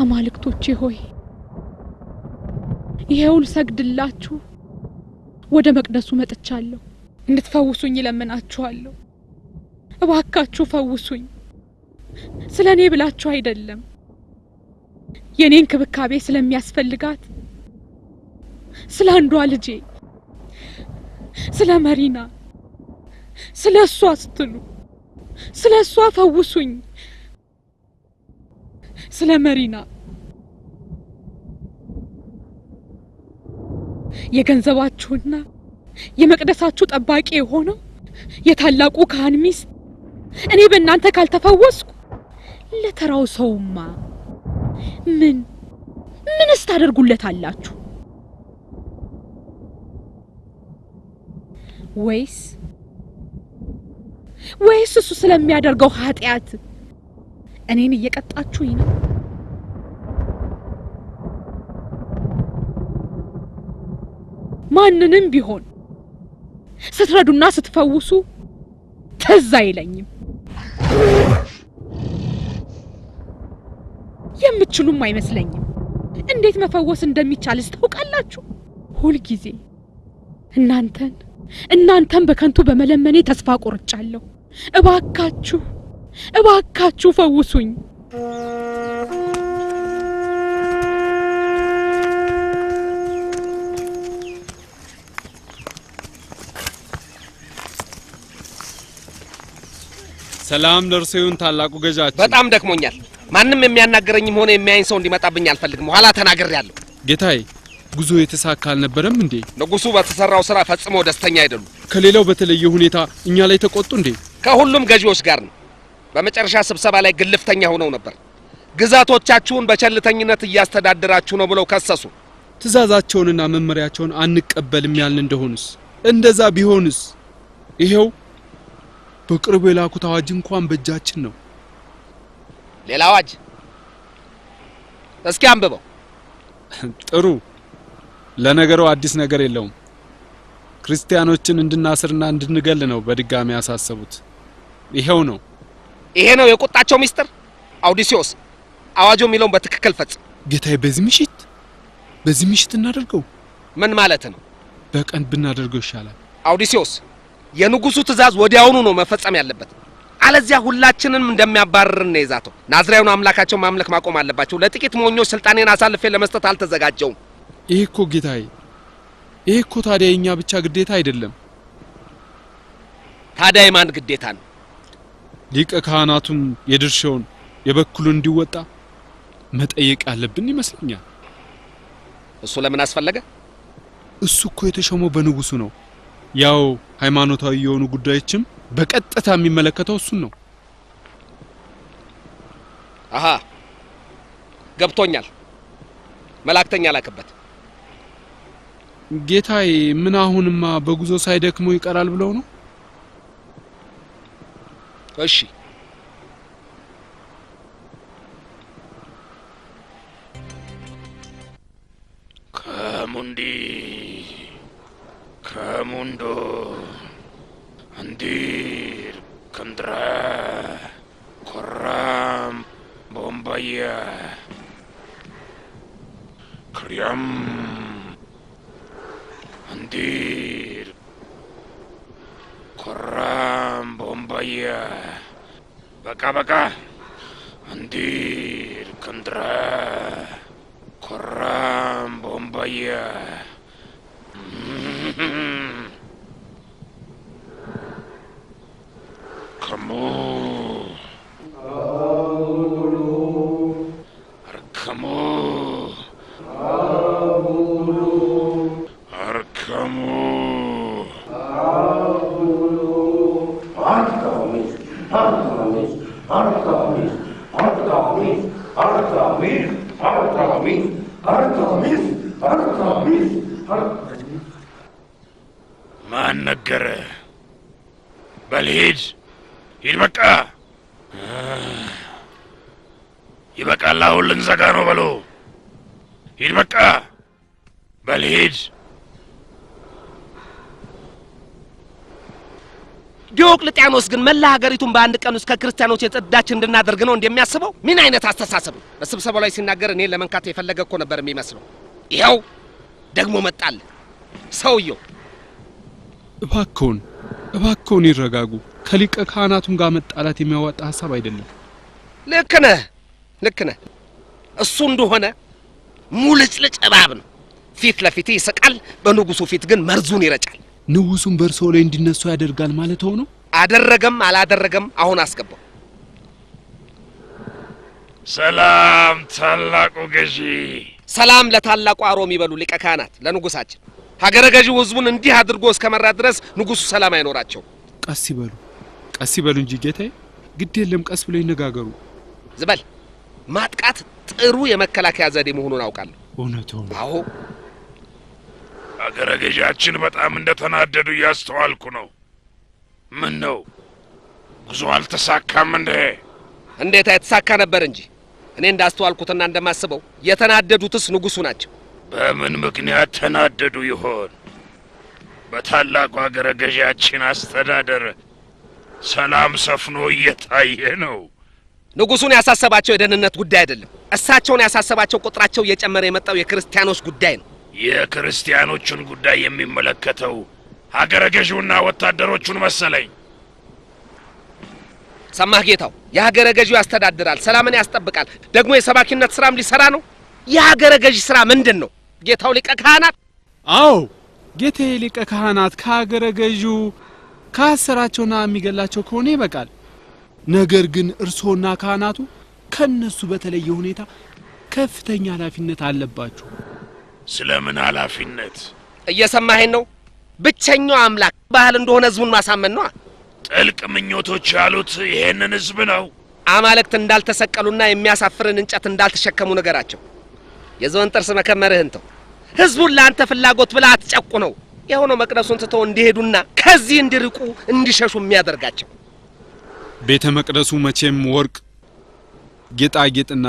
አማልክቶቼ ሆይ ይሄውል ሰግድላችሁ ወደ መቅደሱ መጥቻለሁ እንድትፈውሱኝ ለምናችኋለሁ እባካችሁ ፈውሱኝ ስለኔ ብላችሁ አይደለም የኔን ክብካቤ ስለሚያስፈልጋት ስለ አንዷ ልጄ ስለ መሪና ስለሷ ስትሉ ስለሷ ፈውሱኝ ስለ መሪና የገንዘባችሁና የመቅደሳችሁ ጠባቂ ሆኖ የታላቁ ካህን ሚስት እኔ በእናንተ ካልተፈወስኩ ለተራው ሰውማ ምን እስታደርጉለታላችሁ ወይስ እሱ ስለሚያደርገው ኃጢያት እኔን እየቀጣችሁኝ ነው ማንንም ቢሆን ስትረዱና ስትፈውሱ ተዛ ይለኝም የምትችሉም አይመስለኝም እንዴት መፈወስ እንደሚቻል ታውቃላችሁ ሁሉ ጊዜ እናንተን በከንቱ በመለመኔ ተስፋ ቆርጫለሁ እባካችሁ ፈውሱኝ ሰላም ለርሰዩን ታላቁ ገዣችን በጣም ደክሞኛል ማንንም የሚያናገረኝም ሆነ የሚያይን ሰው እንዲመጣብኝ አልፈልግም ኋላ ተናግሬያለሁ ጌታዬ ጉዞ የተሳካ አልነበረም እንዴ ንጉሱ በተሰራው ስራ ፈጽሞ ደስተኛ አይደሉም ከሌላው በተለየ ሁኔታ እኛ ላይ ተቆጡ እንዴ ከሁሉም ገዢዎች ጋር ነው በመጨረሻ ስብሰባ ላይ ግልፍተኛ ሆነው ነበር ግዛቶቻችሁን በቸልተኝነት እያስተዳደራችሁ ነው ብለው ከሰሱ ትእዛዛቸውንና መመሪያቸውን አንቀበልም ያልን እንደሆነስ እንደዛ ቢሆንስ ይሄው በቅርብ የላኩት አዋጅ እንኳን በእጃችን ነው ሌላ አዋጅ እስኪ አንብበው ጥሩ ለነገሩ አዲስ ነገር የለውም ክርስቲያኖችን እንድናስርና እንድንገል ነው በድጋሚ ያሳሰቡት ይሄ ነው የቁጣቸው ሚስጥር አውዲሲዮስ አዋጆ ሚለውን በትክክል ፈጽም ጌታዬ በዚህ ምሽት እናደርገው ምን ማለት ነው በቀን ብናደርገው ይሻላል አውዲሲዮስ የንጉሱ ትእዛዝ ወዲያውኑ ነው መፈጸም ያለበት አለዚያ ሁላችንንም እንደሚያባርርና ይዛተው ናዝራዩን አምላካቸው ማምለክ ማቆም አለባቸው ለጥቂት ሞኞች ስልጣኔን አሳልፌ ለመስጠት አልተዘጋጀውም ይሄ እኮ ጌታዬ ይሄ እኮ ታዲያ የኛ ብቻ ግዴታ አይደለም ታዲያ የማን ግዴታ ነው ሊቀ ካህናቱም የድርሻውን የበኩሉን እንዲወጣ መጠየቅ ያለብን ይመስለኛል እሱ ለምን አስፈለገ እሱ እኮ የተሾመው በንጉሱ ነው ያው ሃይማኖታዊ የሆኑ ጉዳዮችም በቀጥታ የሚመለከተው እሱን ነው አሃ ገብቶኛል መላእክተኛ ላከበት ጌታዬ ምን አሁንማ በጉዞ ሳይደክሙ ይቀራል ብለው ነው? እሺ ከሙንዶ አንዲር ከምድራ ኮራም ቦምባያ ክሪያም አንዲር ኮራም ቦምባያ በቃ አንዲር ከምድራ ኮራም ቦምባያ Kamu Arkamu Arkamu ማን ነገረ? በልሂድ ሂድ በቃ ይበቃል። አሁን ልንዘጋ ነው በሉ። ሂድ በቃ በልሂድ። ዲዮቅልጥያኖስ ግን መላ ሀገሪቱን በአንድ ቀን ውስጥ ከክርስቲያኖች የጸዳች እንድናደርግ ነው እንደሚያስበው? ምን አይነት አስተሳሰብ ነው? በስብሰባው ላይ ሲናገር እኔ ለመንካት የፈለገ እኮ ነበር የሚመስለው። ይኸው ደግሞ መጣል ሰውየው። እባክዎን ይረጋጉ። ከሊቀ ካህናቱም ጋር መጣላት የሚያዋጣ ሐሳብ አይደለም። ልክ ነህ። እሱ እንደሆነ ሙልጭልጭ እባብ ነው። ፊት ለፊት ይስቃል፣ በንጉሱ ፊት ግን መርዙን ይረጫል። ንጉሱን በእርሶ ላይ እንዲነሱ ያደርጋል ማለት ሆኖ? አደረገም አላደረገም አሁን አስገባው። ሰላም ታላቁ ገዢ። ሰላም ለታላቁ አሮም ይበሉ ሊቀ ካህናት ለንጉሳችን። ሀገረ ገዢው ህዝቡን እንዲህ አድርጎ እስከመራ ድረስ ንጉሱ ሰላም አይኖራቸው። ቀስ ይበሉ እንጂ ጌታዬ፣ ግድ የለም ቀስ ብለው ይነጋገሩ። ዝበል ማጥቃት ጥሩ የመከላከያ ዘዴ መሆኑን አውቃለሁ። እውነቱ ነው። አዎ ሀገረ ገዢያችን በጣም እንደተናደዱ እያስተዋልኩ ነው። ምን ነው ጉዞ አልተሳካም እንዴ? እንዴት የተሳካ ነበር እንጂ። እኔ እንዳስተዋልኩትና እንደማስበው የተናደዱትስ ንጉሱ ናቸው። በምን ምክንያት ተናደዱ ይሆን? በታላቁ ሀገረ ገዢያችን አስተዳደር ሰላም ሰፍኖ እየታየ ነው። ንጉሱን ያሳሰባቸው የደህንነት ጉዳይ አይደለም። እሳቸውን ያሳሰባቸው ቁጥራቸው እየጨመረ የመጣው የክርስቲያኖች ጉዳይ ነው። የክርስቲያኖቹን ጉዳይ የሚመለከተው ሀገረ ገዢውና ወታደሮቹን መሰለኝ። ሰማህ ጌታው፣ የሀገረ ገዢው ያስተዳድራል፣ ሰላምን ያስጠብቃል፣ ደግሞ የሰባኪነት ስራም ሊሰራ ነው። የሀገረ ገዢ ስራ ምንድን ነው ጌታው ሊቀ ካህናት? አዎ ጌታዬ ሊቀ ካህናት ከሀገረ ገዢው ካሰራቸውና የሚገላቸው ከሆነ ይበቃል። ነገር ግን እርሶና ካህናቱ ከነሱ በተለየ ሁኔታ ከፍተኛ ኃላፊነት አለባችሁ። ስለምን ኃላፊነት? እየሰማኸኝ ነው? ብቸኛው አምላክ ባህል እንደሆነ ህዝቡን ማሳመን ነው። ጥልቅ ምኞቶች ያሉት ይሄንን ህዝብ ነው። አማልክት እንዳልተሰቀሉና የሚያሳፍርን እንጨት እንዳልተሸከሙ ነገራቸው። የዘወን ጥርስ መከመርህን ተው። ህዝቡን ለአንተ ፍላጎት ብለህ አትጨቁነው። የሆነው መቅደሱን ትተው እንዲሄዱና ከዚህ እንዲርቁ እንዲሸሹ የሚያደርጋቸው። ቤተ መቅደሱ መቼም ወርቅ ጌጣጌጥና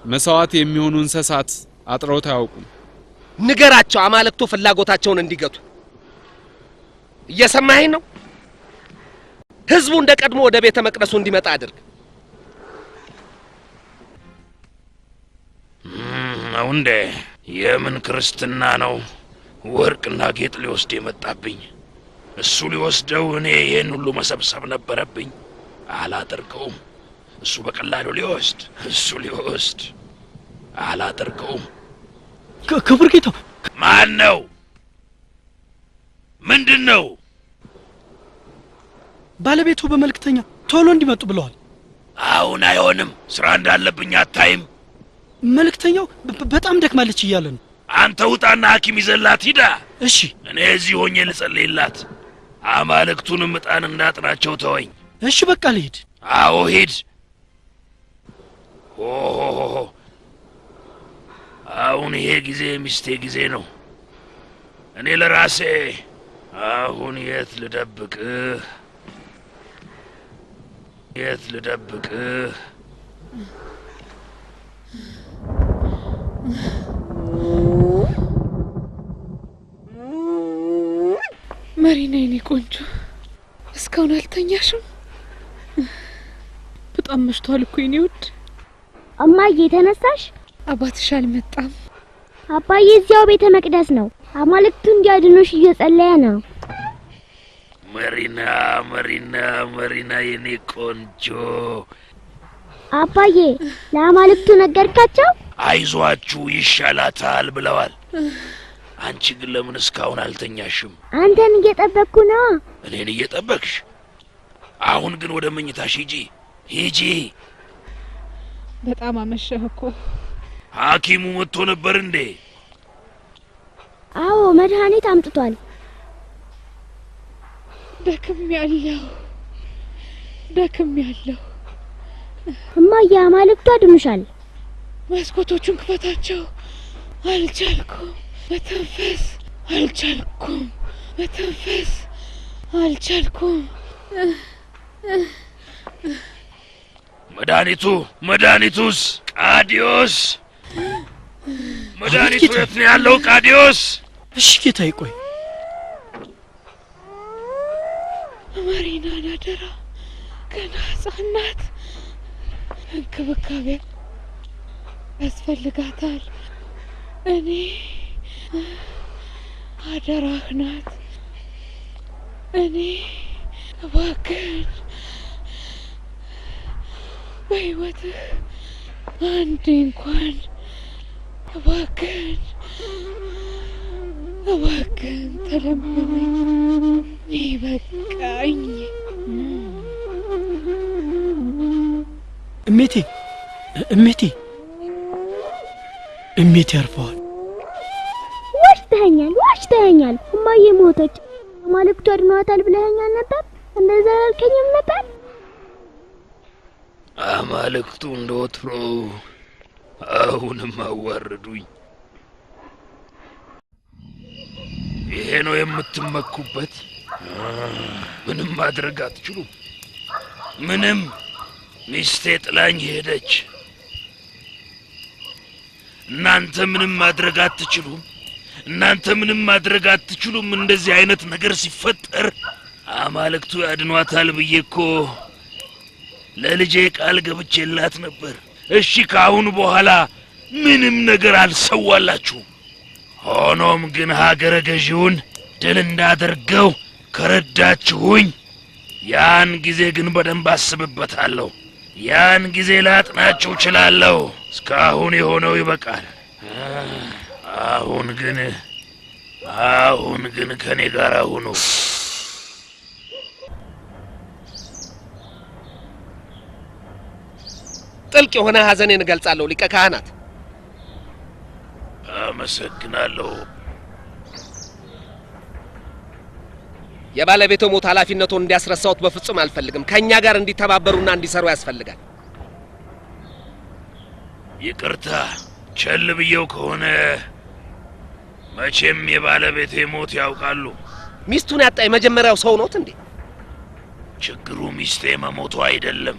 መስዋዕት የሚሆኑ እንስሳት አጥረውት አያውቁም። ንገራቸው አማልክቱ ፍላጎታቸውን እንዲገቱ። እየሰማኸኝ ነው? ህዝቡ እንደ ቀድሞ ወደ ቤተ መቅደሱ እንዲመጣ አድርግ። አውንዴ የምን ክርስትና ነው? ወርቅና ጌጥ ሊወስድ የመጣብኝ እሱ ሊወስደው፣ እኔ ይሄን ሁሉ መሰብሰብ ነበረብኝ። አላደርገውም። እሱ በቀላሉ ሊወስድ አላደርገውም። ክቡር ጌታው። ማን ነው? ምንድን ነው? ባለቤቱ በመልእክተኛ ቶሎ እንዲመጡ ብለዋል። አሁን አይሆንም፣ ስራ እንዳለብኝ አታይም? መልእክተኛው በጣም ደክማለች እያለ ነው። አንተ ውጣና ሐኪም ይዘላት ሂዳ። እሺ እኔ እዚህ ሆኜ ልጸልይላት። አማልክቱንም ዕጣን እንዳጥናቸው ተወኝ። እሺ በቃ ልሂድ። አዎ ሂድ። አሁን ይሄ ጊዜ ሚስቴ ጊዜ ነው። እኔ ለራሴ አሁን የት ልደብቅህ? መሪና የኔ ቆንጆ እስካሁን አልተኛሽም? በጣም መሽቷል እኮ የኔ ውድ። እማዬ ተነሳሽ? አባትሽ አልመጣም? አባዬ እዚያው ቤተ መቅደስ ነው። አማልክቱ እንዲያድኑሽ እየጸለየ ነው። መሪና የኔ ቆንጆ። አባዬ ለአማልክቱ ነገርካቸው? አይዟችሁ ይሻላታል ብለዋል። አንቺ ግን ለምን እስካሁን አልተኛሽም? አንተን እየጠበቅኩ ነው። እኔን እየጠበቅሽ? አሁን ግን ወደ መኝታሽ ሂጂ። በጣም አመሸህ እኮ። ሐኪሙ መጥቶ ነበር እንዴ? አዎ መድኃኒት አምጥቷል። ደክም ያለው እማዬ አማልክቱ አድኑሻል። መስኮቶቹን ክፈታቸው። አልቻልኩም መተንፈስ አልቻልኩም። መድኃኒቱስ? ቃዲዮስ መድኃኒቱ የት ነው ያለው? ቃዲዮስ? እሺ ጌታዬ ቆይ። መሪናን አደራ፣ ገና ሕፃን ናት። እንክብካቤ ያስፈልጋታል። እኔ አደራህ ናት። እኔ እባክህን በሕይወትህ አንዴ እንኳን እባክህን ተለመነኝ። ይበቃኝ። እሜቴ አርፈዋል። ዋሽተኸኛል። እማዬ ሞተች። አማልክቱ አድኗታል ብለኸኛል ነበር። እንደዛ አላልከኝም ነበር? አማልክቱ እንደወትሮ አሁንም አዋረዱኝ። ይሄ ነው የምትመኩበት? ምንም ማድረግ አትችሉም። ምንም። ሚስቴ ጥላኝ ሄደች። እናንተ ምንም ማድረግ አትችሉም። እንደዚህ አይነት ነገር ሲፈጠር አማልክቱ ያድኗታል ብዬ እኮ ለልጄ ቃል ገብቼላት ነበር። እሺ ካሁን በኋላ ምንም ነገር አልሰዋላችሁም። ሆኖም ግን ሀገረ ገዢውን ድል እንዳደርገው ከረዳችሁኝ ያን ጊዜ ግን በደንብ አስብበታለሁ። ያን ጊዜ ላጥናችሁ እችላለሁ። እስካሁን የሆነው ይበቃል። አሁን ግን ከኔ ጋር ሁኑ። ጥልቅ የሆነ ሐዘኔን እገልጻለሁ ሊቀ ካህናት። አመሰግናለሁ። የባለቤቶ ሞት ኃላፊነቱን እንዲያስረሳውት በፍጹም አልፈልግም። ከኛ ጋር እንዲተባበሩና እንዲሰሩ ያስፈልጋል። ይቅርታ ቸል ብየው ከሆነ መቼም የባለቤቴ ሞት ያውቃሉ። ሚስቱን ያጣ የመጀመሪያው ሰው ኖት እንዴ? ችግሩ ሚስቴ መሞቱ አይደለም።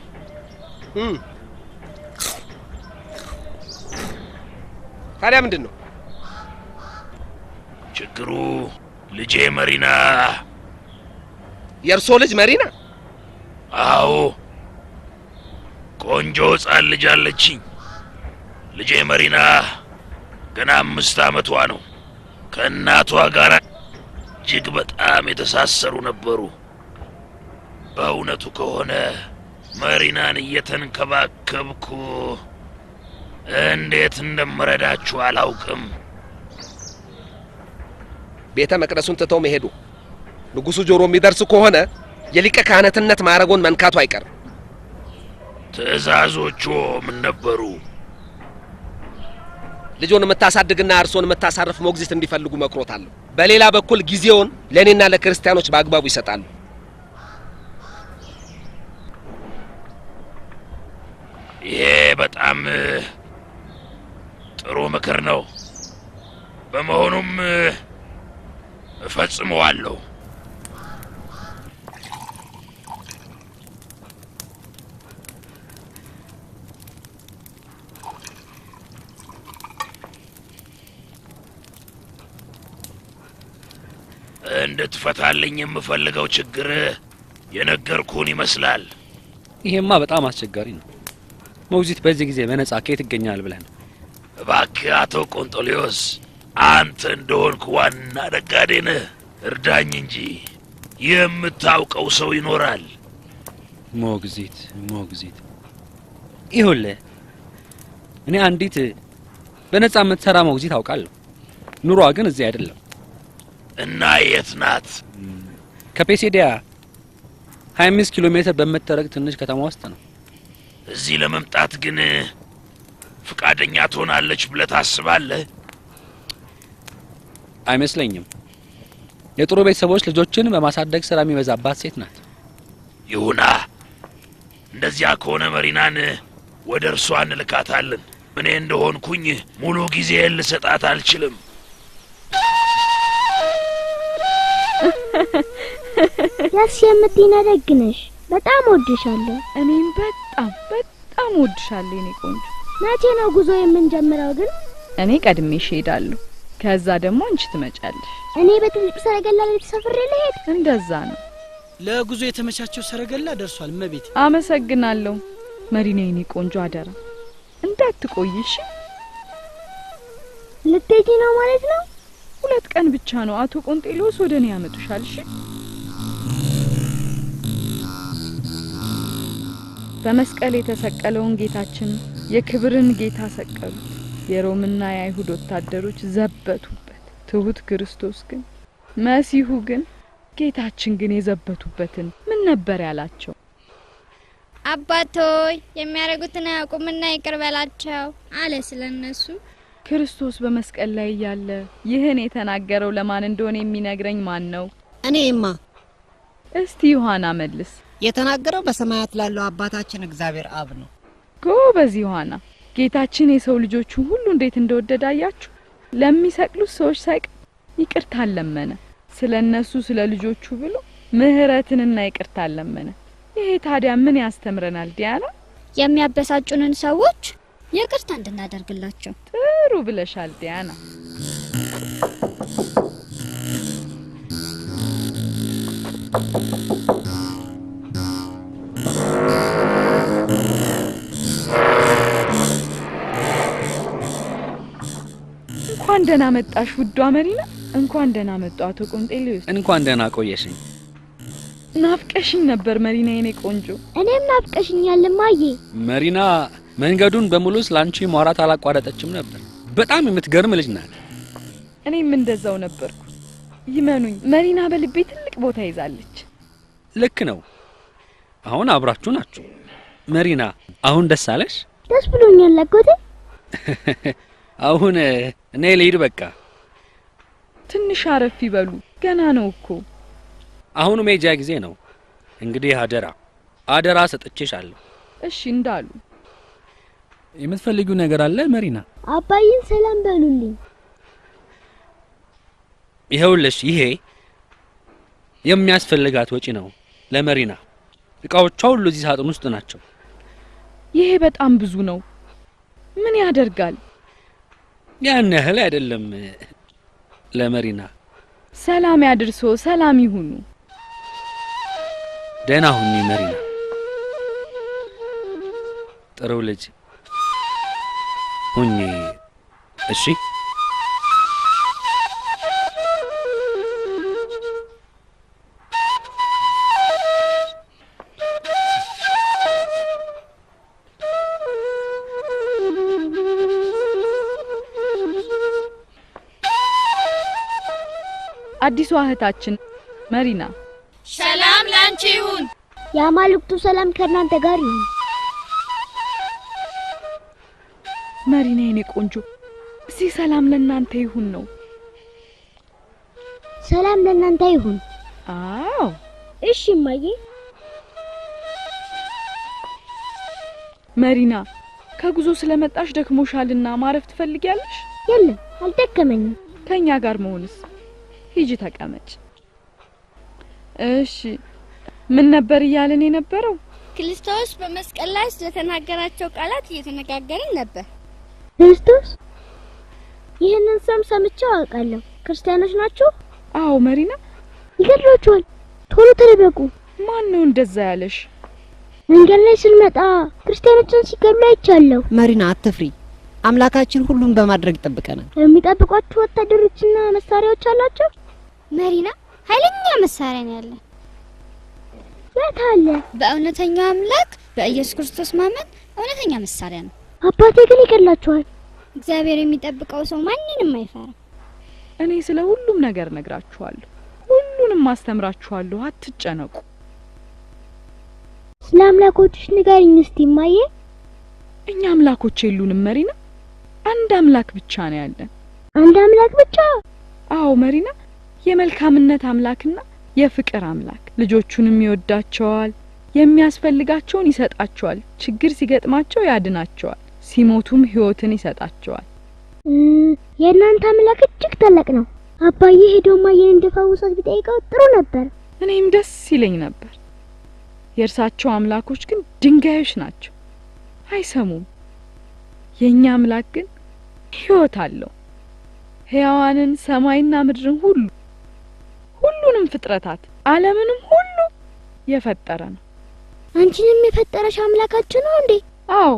ታዲያ ምንድን ነው ችግሩ? ልጄ መሪና። የእርሶ ልጅ መሪና? አዎ፣ ቆንጆ ሕፃን ልጅ አለችኝ። ልጄ መሪና ገና 5 ዓመቷ ነው። ከእናቷ ጋር እጅግ በጣም የተሳሰሩ ነበሩ። በእውነቱ ከሆነ መሪናን እየተንከባከብኩ እንዴት እንደምረዳችሁ አላውቅም። ቤተ መቅደሱን ትተው መሄዱ ንጉሱ ጆሮ የሚደርስ ከሆነ የሊቀ ካህናትነት ማዕረጎን መንካቱ አይቀርም። ትእዛዞቹ ምን ነበሩ? ልጆን የምታሳድግና እርሶን የምታሳርፍ ሞግዚት እንዲፈልጉ መክሮታለሁ። በሌላ በኩል ጊዜውን ለእኔና ለክርስቲያኖች በአግባቡ ይሰጣሉ። ይሄ በጣም ጥሩ ምክር ነው። በመሆኑም እፈጽመዋለሁ። እንድትፈታልኝ የምፈልገው ችግር የነገርኩን ይመስላል። ይሄማ በጣም አስቸጋሪ ነው። ሞግዚት በዚህ ጊዜ በነጻ ከየት ይገኛል ብለን? እባክህ አቶ ቆንጦሊዮስ አንተ እንደሆንክ ዋና ነጋዴ ነህ፣ እርዳኝ እንጂ የምታውቀው ሰው ይኖራል። ሞግዚት ይኸውልህ፣ እኔ አንዲት በነጻ የምትሰራ ሞግዚት አውቃለሁ። ኑሯ ግን እዚህ አይደለም። እና የት ናት? ከፔሴዲያ 25 ኪሎ ሜትር በምትረቅ ትንሽ ከተማ ውስጥ ነው። እዚህ ለመምጣት ግን ፍቃደኛ ትሆናለች ብለህ ታስባለህ? አይመስለኝም። የጥሩ ቤተሰቦች ልጆችን በማሳደግ ስራ የሚበዛባት ሴት ናት። ይሁና፣ እንደዚያ ከሆነ መሪናን ወደ እርሷ እንልካታለን። እኔ እንደሆንኩኝ ሙሉ ጊዜ ልሰጣት አልችልም። ያስ የምትይና ደግ ነሽ። በጣም ወድሻለሁ። እኔም በጣም ወድሻለሁ የኔ ቆንጆ። መቼ ነው ጉዞ የምንጀምረው ግን? እኔ ቀድሜሽ እሄዳለሁ። ከዛ ደግሞ አንቺ ትመጫለሽ። እኔ በትልቅ ሰረገላ ላይ ተሳፍሬ ልሄድ? እንደዛ ነው። ለጉዞ የተመቻቸው ሰረገላ ደርሷል እመቤቴ። አመሰግናለሁ መሪና የኔ ቆንጆ። አደራ እንዳትቆይሽ። ልትሄጂ ነው ማለት ነው? 2 ቀን ብቻ ነው። አቶ ቆንጤሎስ ወደ እኔ ያመጡሻል። እሺ? በመስቀል የተሰቀለውን ጌታችን የክብርን ጌታ ሰቀሉት። የሮምና የአይሁድ ወታደሮች ዘበቱበት። ትሁት ክርስቶስ ግን መሲሁ ግን ጌታችን ግን የዘበቱበትን ምን ነበር ያላቸው? አባቶይ የሚያረጉትን አያውቁምና ይቅር በላቸው አለ ስለነሱ። ክርስቶስ በመስቀል ላይ ያለ ይህን የተናገረው ለማን እንደሆነ የሚነግረኝ ማን ነው? እኔማ። እስቲ ዮሐና መልስ። የተናገረው በሰማያት ላለው አባታችን እግዚአብሔር አብ ነው። ጎበዝ ዮሐና። ጌታችን የሰው ልጆቹ ሁሉ እንዴት እንደወደዳያችሁ ለሚሰቅሉት ሰዎች ሳይቀር ይቅርታ ለመነ። ስለነሱ ስለ ልጆቹ ብሎ ምህረትንና ይቅርታ ለመነ። ይሄ ታዲያ ምን ያስተምረናል ዲያና? የሚያበሳጩንን ሰዎች ይቅርታ እንድናደርግላቸው። ጥሩ ብለሻል ዲያና። እንኳን ደህና መጣሽ ውዷ መሪና። እንኳን ደህና መጣ አቶ ቆንጤሊዮስ። እንኳን ደህና ቆየሽኝ። ናፍቀሽኝ ነበር መሪና የኔ ቆንጆ። እኔም ናፍቀሽኛል እማዬ። መሪና መንገዱን በሙሉ ስላንቺ ማውራት አላቋረጠችም ነበር። በጣም የምትገርም ልጅ ናት። እኔም እንደዛው ነበርኩ። ይመኑኝ መሪና በልቤ ትልቅ ቦታ ይዛለች። ልክ ነው። አሁን አብራችሁ ናችሁ። መሪና አሁን ደስ አለሽ? ደስ ብሎኛል አጎቴ። አሁን እኔ ልሂድ በቃ። ትንሽ አረፍ ይበሉ፣ ገና ነው እኮ። አሁን ሜጃ ጊዜ ነው። እንግዲህ አደራ ሰጥቼሻለሁ። እሺ እንዳሉ። የምትፈልጊው ነገር አለ መሪና? አባዬን ሰላም በሉልኝ። ይኸውልሽ ይሄ የሚያስፈልጋት ወጪ ነው ለመሪና። እቃዎቿ ሁሉ እዚህ ሳጥን ውስጥ ናቸው። ይሄ በጣም ብዙ ነው። ምን ያደርጋል? ያን ያህል አይደለም ለመሪና። ሰላም ያድርሶ፣ ሰላም ይሁኑ። ደህና ሁኚ መሪና። ጥሩ ልጅ ሁኚ። እሺ? አዲሷ እህታችን መሪና። ሰላም ላንቺ ይሁን። የአማልክቱ ሰላም ከእናንተ ጋር ይሁን። መሪና የኔ ቆንጆ፣ እዚህ ሰላም ለእናንተ ይሁን ነው። ሰላም ለእናንተ ይሁን። አዎ እሺ እማዬ። መሪና ከጉዞ ስለመጣሽ ደክሞሻልና ማረፍ ትፈልጊያለሽ? የለም አልደከመኝም። ከኛ ጋር መሆንስ? ሂጂ ተቀመጭ። እሺ ምን ነበር እያለን የነበረው? ክርስቶስ በመስቀል ላይ ስለተናገራቸው ቃላት እየተነጋገርን ነበር። ክርስቶስ? ይህንን ስም ሰምቼው አውቃለሁ። ክርስቲያኖች ናችሁ? አዎ መሪና። ይገድሏችኋል። ቶሎ ተደበቁ። ማን ነው እንደዛ ያለሽ? መንገድ ላይ ስንመጣ ክርስቲያኖችን ሲገድሉ አይቻለሁ። መሪና አትፍሪ። አምላካችን ሁሉን በማድረግ ይጠብቀናል። የሚጠብቋችሁ ወታደሮችና መሳሪያዎች አላቸው? መሪና ኃይለኛ መሳሪያ ነው ያለን። የት አለ? በእውነተኛው አምላክ በኢየሱስ ክርስቶስ ማመን እውነተኛ መሳሪያ ነው። አባቴ ግን ይገድላችኋል። እግዚአብሔር የሚጠብቀው ሰው ማንንም አይፈራም። እኔ ስለ ሁሉም ነገር ነግራችኋለሁ፣ ሁሉንም ማስተምራችኋለሁ። አትጨነቁ። ስለ አምላኮችሽ ንገሪኝ እስቲ እማዬ። እኛ አምላኮች የሉንም መሪና፣ አንድ አምላክ ብቻ ነው ያለን። አንድ አምላክ ብቻ? አዎ መሪና፣ የመልካምነት አምላክና የፍቅር አምላክ። ልጆቹንም ይወዳቸዋል፣ የሚያስፈልጋቸውን ይሰጣቸዋል፣ ችግር ሲገጥማቸው ያድናቸዋል፣ ሲሞቱም ሕይወትን ይሰጣቸዋል። የእናንተ አምላክ እጅግ ታላቅ ነው። አባዬ ሄዶ እማዬን እንዲፈውሳት ቢጠይቀው ጥሩ ነበር። እኔም ደስ ይለኝ ነበር። የእርሳቸው አምላኮች ግን ድንጋዮች ናቸው፣ አይሰሙም። የኛ አምላክ ግን ሕይወት አለው። ሕያዋንን ሰማይና ምድርን ሁሉንም ፍጥረታት ዓለምንም ሁሉ የፈጠረ ነው። አንቺንም የፈጠረሽ አምላካችሁ ነው እንዴ? አዎ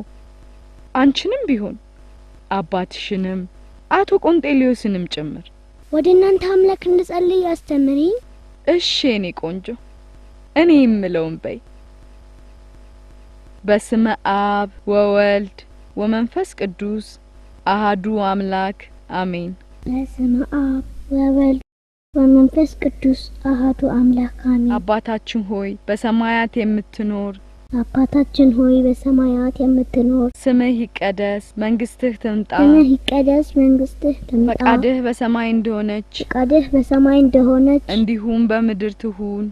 አንቺንም ቢሆን አባትሽንም አቶ ቆንጤሊዮስንም ጭምር። ወደ እናንተ አምላክ እንጸልይ አስተምሪኝ። እሺ የኔ ቆንጆ፣ እኔ የምለውን በይ። በስመ አብ ወወልድ ወመንፈስ ቅዱስ አሃዱ አምላክ አሜን። በስመ አብ ወወልድ ወመንፈስ ቅዱስ አሃዱ አምላክ አሜን። አባታችን ሆይ በሰማያት የምትኖር አባታችን ሆይ በሰማያት የምትኖር፣ ስምህ ይቀደስ፣ መንግስትህ ትምጣ። ስምህ ይቀደስ፣ መንግስትህ ትምጣ። ፈቃድህ በሰማይ እንደሆነች እንዲሁም በምድር ትሁን።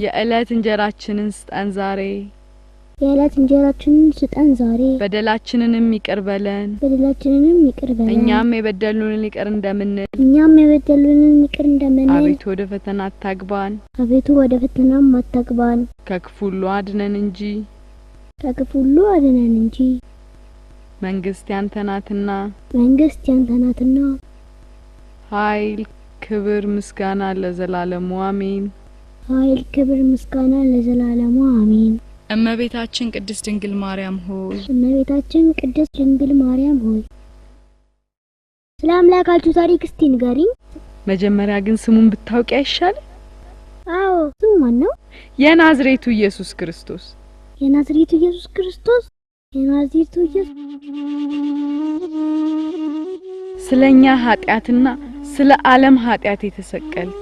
የዕለት እንጀራችንን ስጠን ዛሬ። በደላችንንም ይቅር በለን እኛም የበደሉንን ይቅር እንደምንል። አቤቱ ወደ ፈተና አታግባን ከክፉ ሁሉ አድነን እንጂ መንግስት ያንተ ናትና ኃይል፣ ክብር፣ ምስጋና ለዘላለሙ አሜን። እመቤታችን ቅድስት ድንግል ማርያም ሆይ ስለ አምላካችሁ ታሪክ እስቲ ንገሪኝ። መጀመሪያ ግን ስሙን ብታውቂ አይሻልም? አዎ፣ ስሙ ማን ነው? የናዝሬቱ ኢየሱስ ክርስቶስ። የናዝሬቱ ኢየሱስ ስለኛ ኃጢአትና ስለ ዓለም ኃጢአት የተሰቀልክ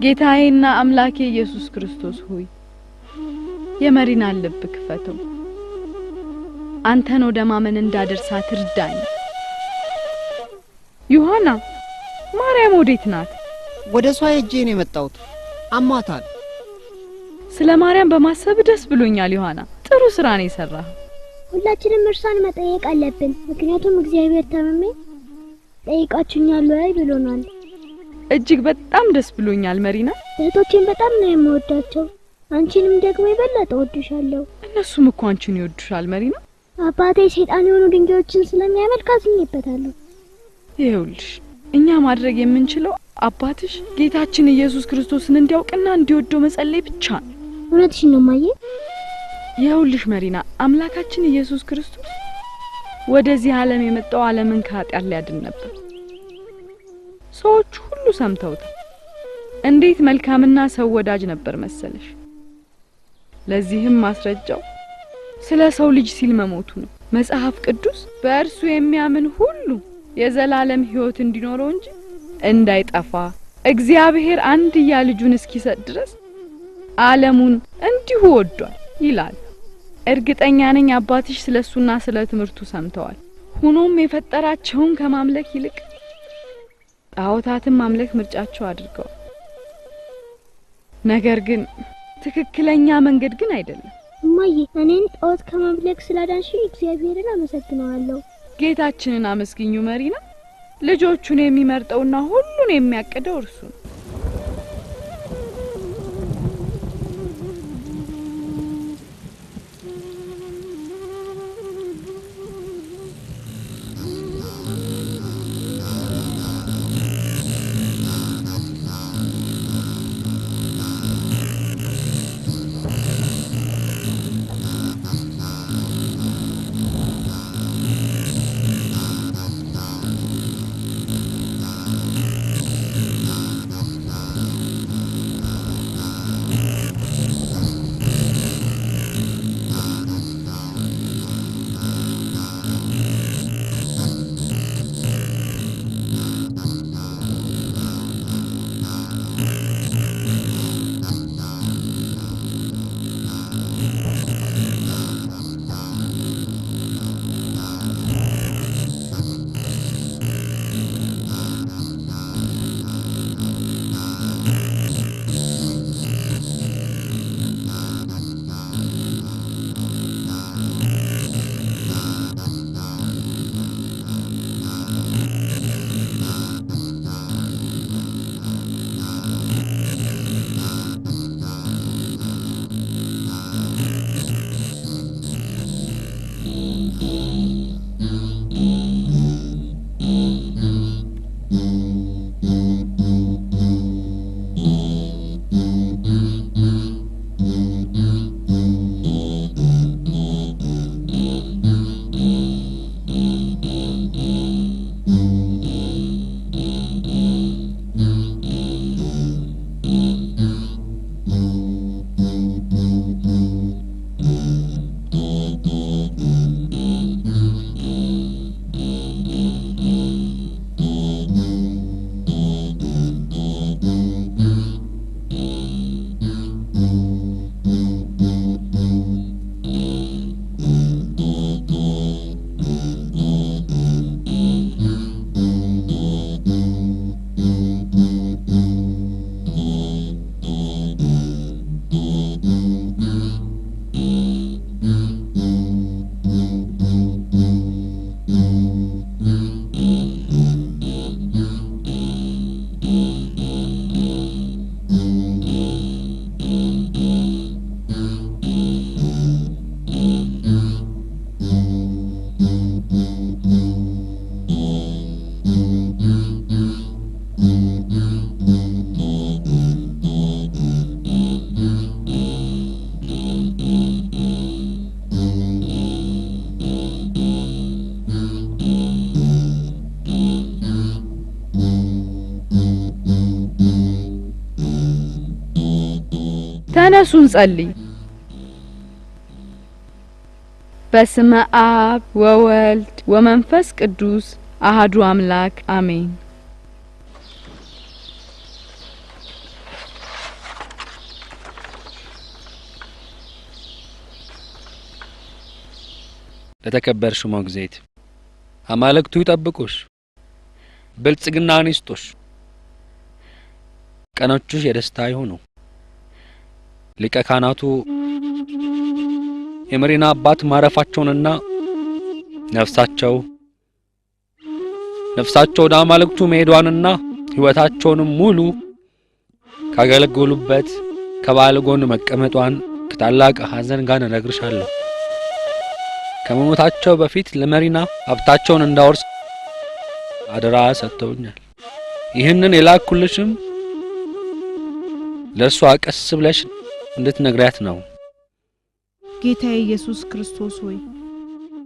ጌታዬና አምላኬ ኢየሱስ ክርስቶስ ሆይ የመሪናን ልብ ክፈተው፣ አንተን ወደ ማመን እንዳደርሳት እርዳኝ። ዮሐና፣ ማርያም ወዴት ናት? ወደ እሷ ሄጄ ነው የመጣሁት። አሟታል። ስለ ማርያም በማሰብ ደስ ብሎኛል ዮሐና። ጥሩ ስራ ነው የሰራኸው። ሁላችንም እርሷን መጠየቅ አለብን። ምክንያቱም እግዚአብሔር ታመሜ ጠይቃችሁኛል ወይ ብሎናል። እጅግ በጣም ደስ ብሎኛል መሪና። እህቶቼን በጣም ነው የምወዳቸው። አንቺንም ደግሞ የበለጠ እወድሻለሁ። እነሱም እኮ አንቺን ይወዱሻል መሪና። አባቴ ሰይጣን የሆኑ ድንጋዮችን ስለሚያመልክ አዝኜበታለሁ። ይኸውልሽ እኛ ማድረግ የምንችለው አባትሽ ጌታችን ኢየሱስ ክርስቶስን እንዲያውቅና እንዲወደው መጸለይ ብቻ ነው። እውነትሽን ነው ማየ። ይኸውልሽ መሪና፣ አምላካችን ኢየሱስ ክርስቶስ ወደዚህ ዓለም የመጣው ዓለምን ከኃጢአት ሊያድን ነበር። ሰዎች ሁሉ ሰምተውታል። እንዴት መልካምና ሰው ወዳጅ ነበር መሰለሽ። ለዚህም ማስረጃው ስለ ሰው ልጅ ሲል መሞቱ ነው። መጽሐፍ ቅዱስ በእርሱ የሚያምን ሁሉ የዘላለም ሕይወት እንዲኖረው እንጂ እንዳይጠፋ እግዚአብሔር አንድያ ልጁን እስኪሰጥ ድረስ ዓለሙን እንዲሁ ወዷል ይላል። እርግጠኛ ነኝ አባትሽ ስለሱና ስለ ትምህርቱ ሰምተዋል። ሆኖም የፈጠራቸውን ከማምለክ ይልቅ ጣዖታትን ማምለክ ምርጫቸው አድርገዋል። ነገር ግን ትክክለኛ መንገድ ግን አይደለም። እማዬ፣ እኔን ጣዖት ከማምለክ ስላዳንሽ እግዚአብሔርን አመሰግናለሁ። ጌታችንን አመስግኙ መሪና። ልጆቹን የሚመርጠውና ሁሉን የሚያቅደው እርሱ ነው። ተነሱን ጸልይ። በስመ አብ ወወልድ ወመንፈስ ቅዱስ አሐዱ አምላክ አሜን። ለተከበርሽ ሞግዚት አማልክቱ ይጠብቁሽ፣ ብልጽግናን ይስጡሽ፣ ቀኖችሽ የደስታ ይሁኑ። ሊቀ ካህናቱ የመሪና አባት ማረፋቸውንና ነፍሳቸው ወደ አማልክቱ መሄዷንና ሕይወታቸውንም ሙሉ ካገለገሉበት ከባል ጎን መቀመጧን ከታላቅ ሐዘን ጋር እነግርሻለሁ። ከመሞታቸው በፊት ለመሪና ሀብታቸውን እንዳወርስ አደራ ሰጥተውኛል። ይህንን የላኩልሽም ለእርሷ ቀስ ብለሽ እንድትነግሪያት ነው። ጌታዬ ኢየሱስ ክርስቶስ ሆይ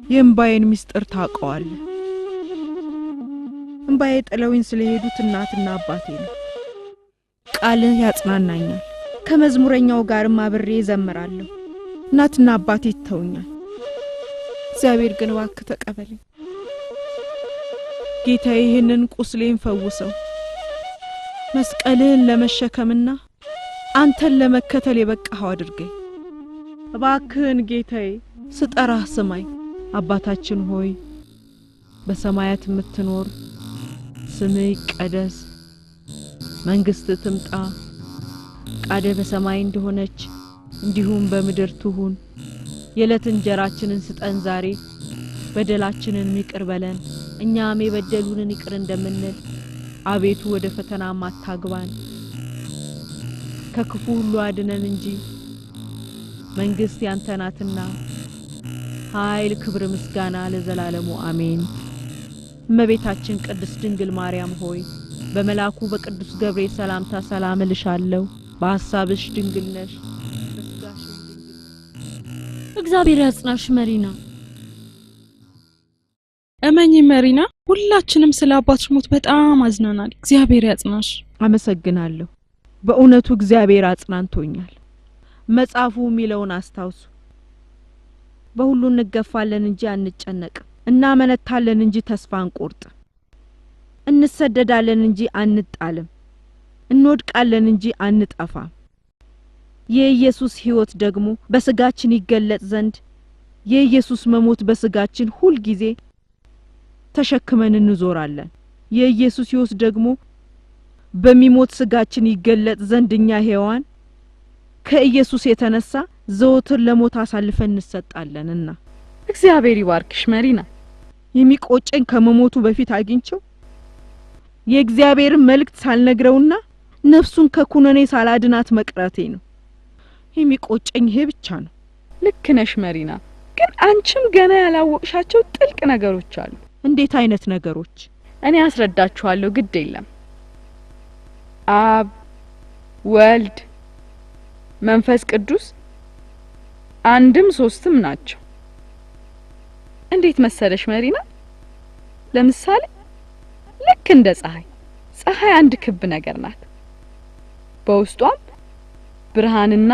የእምባዬን ምስጢር ታውቀዋለህ። እምባዬ ጥለውኝ ስለሄዱት እናትና አባቴ ነው። ቃልህ ያጽናናኛል። ከመዝሙረኛው ጋርም አብሬ እዘምራለሁ። እናትና አባቴ ይተውኛል፣ እግዚአብሔር ግን እባክህ ተቀበለኝ። ጌታዬ ይህንን ቁስሌን ፈውሰው፣ መስቀልህን ለመሸከምና አንተን ለመከተል የበቃኸው አድርገኝ። እባክህን ጌታዬ ስጠራህ ስማኝ። አባታችን ሆይ በሰማያት የምትኖር ስምህ ይቀደስ፣ መንግሥትህ ትምጣ፣ ፈቃድህ በሰማይ እንደሆነች እንዲሁም በምድር ትሁን። የዕለት እንጀራችንን ስጠን ዛሬ፣ በደላችንን ይቅር በለን እኛም የበደሉንን ይቅር እንደምንል አቤቱ ወደ ፈተና አታግባን ከክፉ ሁሉ አድነን እንጂ መንግስት ያንተ ናትና ኃይል ክብር ምስጋና ለዘላለሙ አሜን። እመቤታችን ቅድስት ድንግል ማርያም ሆይ በመላኩ በቅዱስ ገብርኤል ሰላምታ ሰላም እልሻለሁ። በሐሳብሽ ድንግል ነሽ፣ በስጋሽ እግዚአብሔር ያጽናሽ መሪና። እመኚ መሪና፣ ሁላችንም ስለ አባትሽ ሞት በጣም አዝናናል። እግዚአብሔር ያጽናሽ። አመሰግናለሁ። በእውነቱ እግዚአብሔር አጽናንቶኛል። መጽሐፉ የሚለውን አስታውሱ። በሁሉ እንገፋለን እንጂ አንጨነቅም፣ እናመነታለን እንጂ ተስፋ አንቆርጥም፣ እንሰደዳለን እንጂ አንጣልም፣ እንወድቃለን እንጂ አንጠፋም። የኢየሱስ ሕይወት ደግሞ በስጋችን ይገለጽ ዘንድ የኢየሱስ መሞት በስጋችን ሁሉ ጊዜ ተሸክመን እንዞራለን። የኢየሱስ ሕይወት ደግሞ በሚሞት ስጋችን ይገለጽ ዘንድ እኛ ሕያዋን ከኢየሱስ የተነሳ ዘወትር ለሞት አሳልፈን እንሰጣለንና። እግዚአብሔር ይባርክሽ መሪና። የሚቆጨኝ ከመሞቱ በፊት አግኝቼው የእግዚአብሔርን መልእክት ሳልነግረውና ነፍሱን ከኩነኔ ሳላድናት መቅረቴ ነው። የሚቆጨኝ ይሄ ብቻ ነው። ልክ ነሽ መሪና። ግን አንቺም ገና ያላወቅሻቸው ጥልቅ ነገሮች አሉ። እንዴት አይነት ነገሮች? እኔ አስረዳችኋለሁ፣ ግድ የለም። አብ ወልድ መንፈስ ቅዱስ አንድም ሶስትም ናቸው። እንዴት መሰለሽ መሪና? ለምሳሌ ልክ እንደ ፀሐይ አንድ ክብ ነገር ናት። በውስጧም ብርሃንና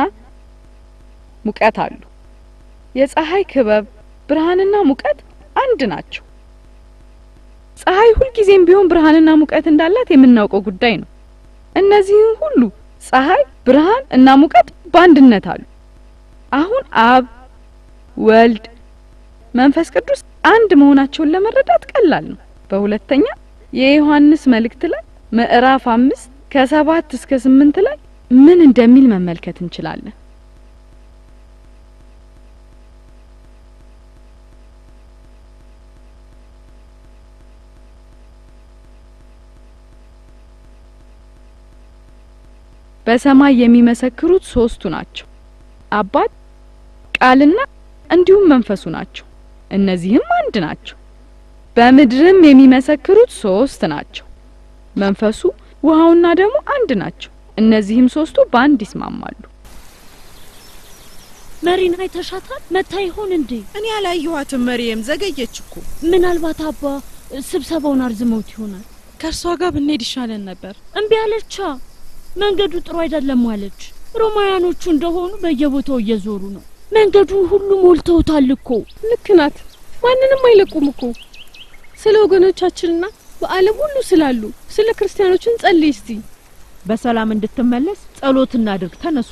ሙቀት አሉ። የፀሐይ ክበብ ብርሃንና ሙቀት አንድ ናቸው። ፀሐይ ሁልጊዜም ቢሆን ብርሃንና ሙቀት እንዳላት የምናውቀው ጉዳይ ነው። እነዚህን ሁሉ ፀሐይ፣ ብርሃን እና ሙቀት በአንድነት አሉ። አሁን አብ ወልድ መንፈስ ቅዱስ አንድ መሆናቸውን ለመረዳት ቀላል ነው። በሁለተኛ የዮሐንስ መልእክት ላይ ምዕራፍ 5 ከ7 እስከ 8 ላይ ምን እንደሚል መመልከት እንችላለን። በሰማይ የሚመሰክሩት ሶስቱ ናቸው፣ አባት ቃልና እንዲሁም መንፈሱ ናቸው። እነዚህም አንድ ናቸው። በምድርም የሚመሰክሩት ሶስት ናቸው፣ መንፈሱ ውሃውና ደግሞ አንድ ናቸው። እነዚህም ሶስቱ በአንድ ይስማማሉ። መሪና አይተሻታል? መታ ይሆን እንዴ? እኔ አላየኋትም። መሪየም ዘገየች እኮ። ምናልባት አባ ስብሰባውን አርዝመውት ይሆናል። ከእርሷ ጋር ብንሄድ ይሻለን ነበር። እምቢ አለቻ። መንገዱ ጥሩ አይደለም አለች። ሮማውያኖቹ እንደሆኑ በየቦታው እየዞሩ ነው። መንገዱን ሁሉ ሞልተውታል እኮ። ልክ ናት። ማንንም አይለቁም እኮ። ስለ ወገኖቻችንና በዓለም ሁሉ ስላሉ ስለ ክርስቲያኖችን ጸልይ እስቲ። በሰላም እንድትመለስ ጸሎት እናድርግ። ተነሱ።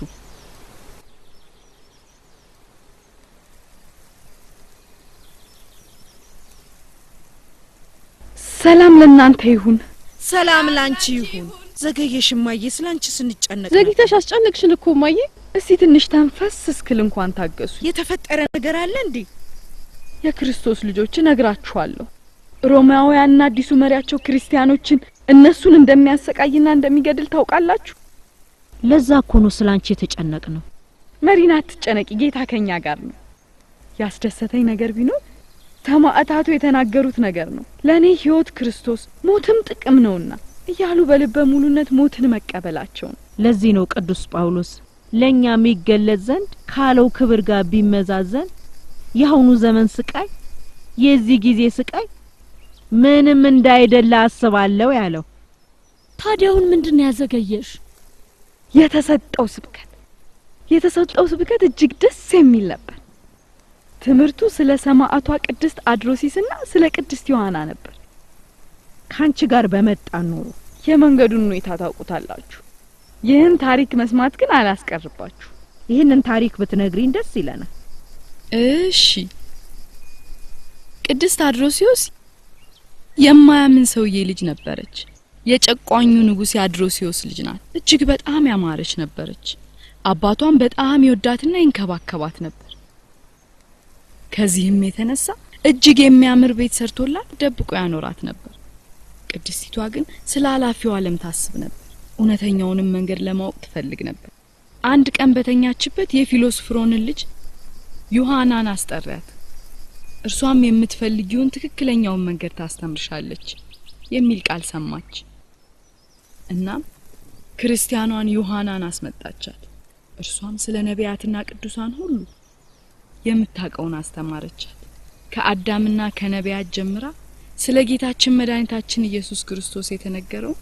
ሰላም ለእናንተ ይሁን። ሰላም ላንቺ ይሁን። ዘገየሽ ማዬ፣ ስላንቺ ስንጨነቅ ዘግይተሽ አስጨነቅሽን እኮ ማዬ። እስቲ ትንሽ ተንፈስ እስክል እንኳን ታገሱ። የተፈጠረ ነገር አለ እንዴ? የክርስቶስ ልጆች እነግራችኋለሁ። ሮማውያንና አዲሱ መሪያቸው ክርስቲያኖችን እነሱን እንደሚያሰቃይና እንደሚገድል ታውቃላችሁ። ለዛ እኮ ነው ስላንቺ የተጨነቅ ነው። መሪና አትጨነቂ፣ ጌታ ከኛ ጋር ነው። ያስደሰተኝ ነገር ቢኖር ሰማዕታቱ የተናገሩት ነገር ነው። ለኔ ሕይወት ክርስቶስ ሞትም ጥቅም ነውና እያሉ በልበ ሙሉነት ሞትን መቀበላቸው ነው። ለዚህ ነው ቅዱስ ጳውሎስ ለኛ የሚገለጽ ዘንድ ካለው ክብር ጋር ቢመዛዘን የአሁኑ ዘመን ስቃይ የዚህ ጊዜ ስቃይ ምንም እንዳይደለ አስባለሁ ያለው። ታዲያውን ምንድነው ያዘገየሽ? የተሰጠው ስብከት እጅግ ደስ የሚል ነበር። ትምህርቱ ስለ ሰማዕቷ ቅድስት አድሮሲስና ስለ ቅድስት ዮሐና ነበር። ካንቺ ጋር በመጣ ኖሮ የመንገዱን ሁኔታ ታውቁታላችሁ። ይህን ታሪክ መስማት ግን አላስቀርባችሁ። ይህንን ታሪክ ብትነግሪን ደስ ይለናል። እሺ። ቅድስት አድሮሲዮስ የማያምን ሰውዬ ልጅ ነበረች። የጨቋኙ ንጉስ የአድሮሲዮስ ልጅ ናት። እጅግ በጣም ያማረች ነበረች። አባቷም በጣም ይወዳትና ይንከባከባት ነበር። ከዚህም የተነሳ እጅግ የሚያምር ቤት ሰርቶላት ደብቆ ያኖራት ነበር። ቅድስቲቷ ግን ስለ ኃላፊው ዓለም ታስብ ነበር። እውነተኛውንም መንገድ ለማወቅ ትፈልግ ነበር። አንድ ቀን በተኛችበት የፊሎሶፍሮንን ልጅ ዮሐናን አስጠራት። እርሷም የምትፈልጊውን ትክክለኛውን መንገድ ታስተምርሻለች የሚል ቃል ሰማች። እናም ክርስቲያኗን ዮሐናን አስመጣቻት። እርሷም ስለ ነቢያትና ቅዱሳን ሁሉ የምታውቀውን አስተማረቻት። ከአዳምና ከነቢያት ጀምራ ስለ ጌታችን መድኃኒታችን ኢየሱስ ክርስቶስ የተነገረው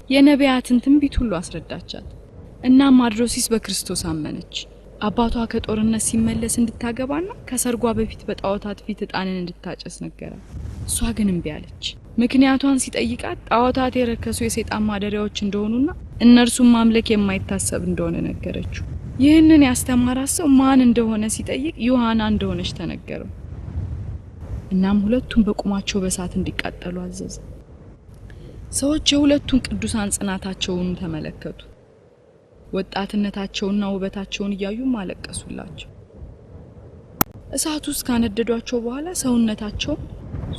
የነቢያትን ትንቢት ሁሉ አስረዳቻት። እናም አድሮሲስ በክርስቶስ አመነች። አባቷ ከጦርነት ሲመለስ እንድታገባና ከሰርጓ በፊት በጣዖታት ፊት ዕጣንን እንድታጨስ ነገራት። እሷ ግን እምቢ አለች። ምክንያቷን ሲጠይቃት ጣዖታት የረከሱ የሰይጣን ማደሪያዎች እንደሆኑና እነርሱም ማምለክ የማይታሰብ እንደሆነ ነገረችው። ይህንን ያስተማራት ሰው ማን እንደሆነ ሲጠይቅ ዮሐና እንደሆነች ተነገረው። እናም ሁለቱም በቁማቸው በእሳት እንዲቃጠሉ አዘዘ። ሰዎች የሁለቱን ቅዱሳን ጽናታቸውን ተመለከቱ። ወጣትነታቸውና ውበታቸውን እያዩ ማለቀሱላቸው። እሳቱ ውስጥ ካነደዷቸው በኋላ ሰውነታቸው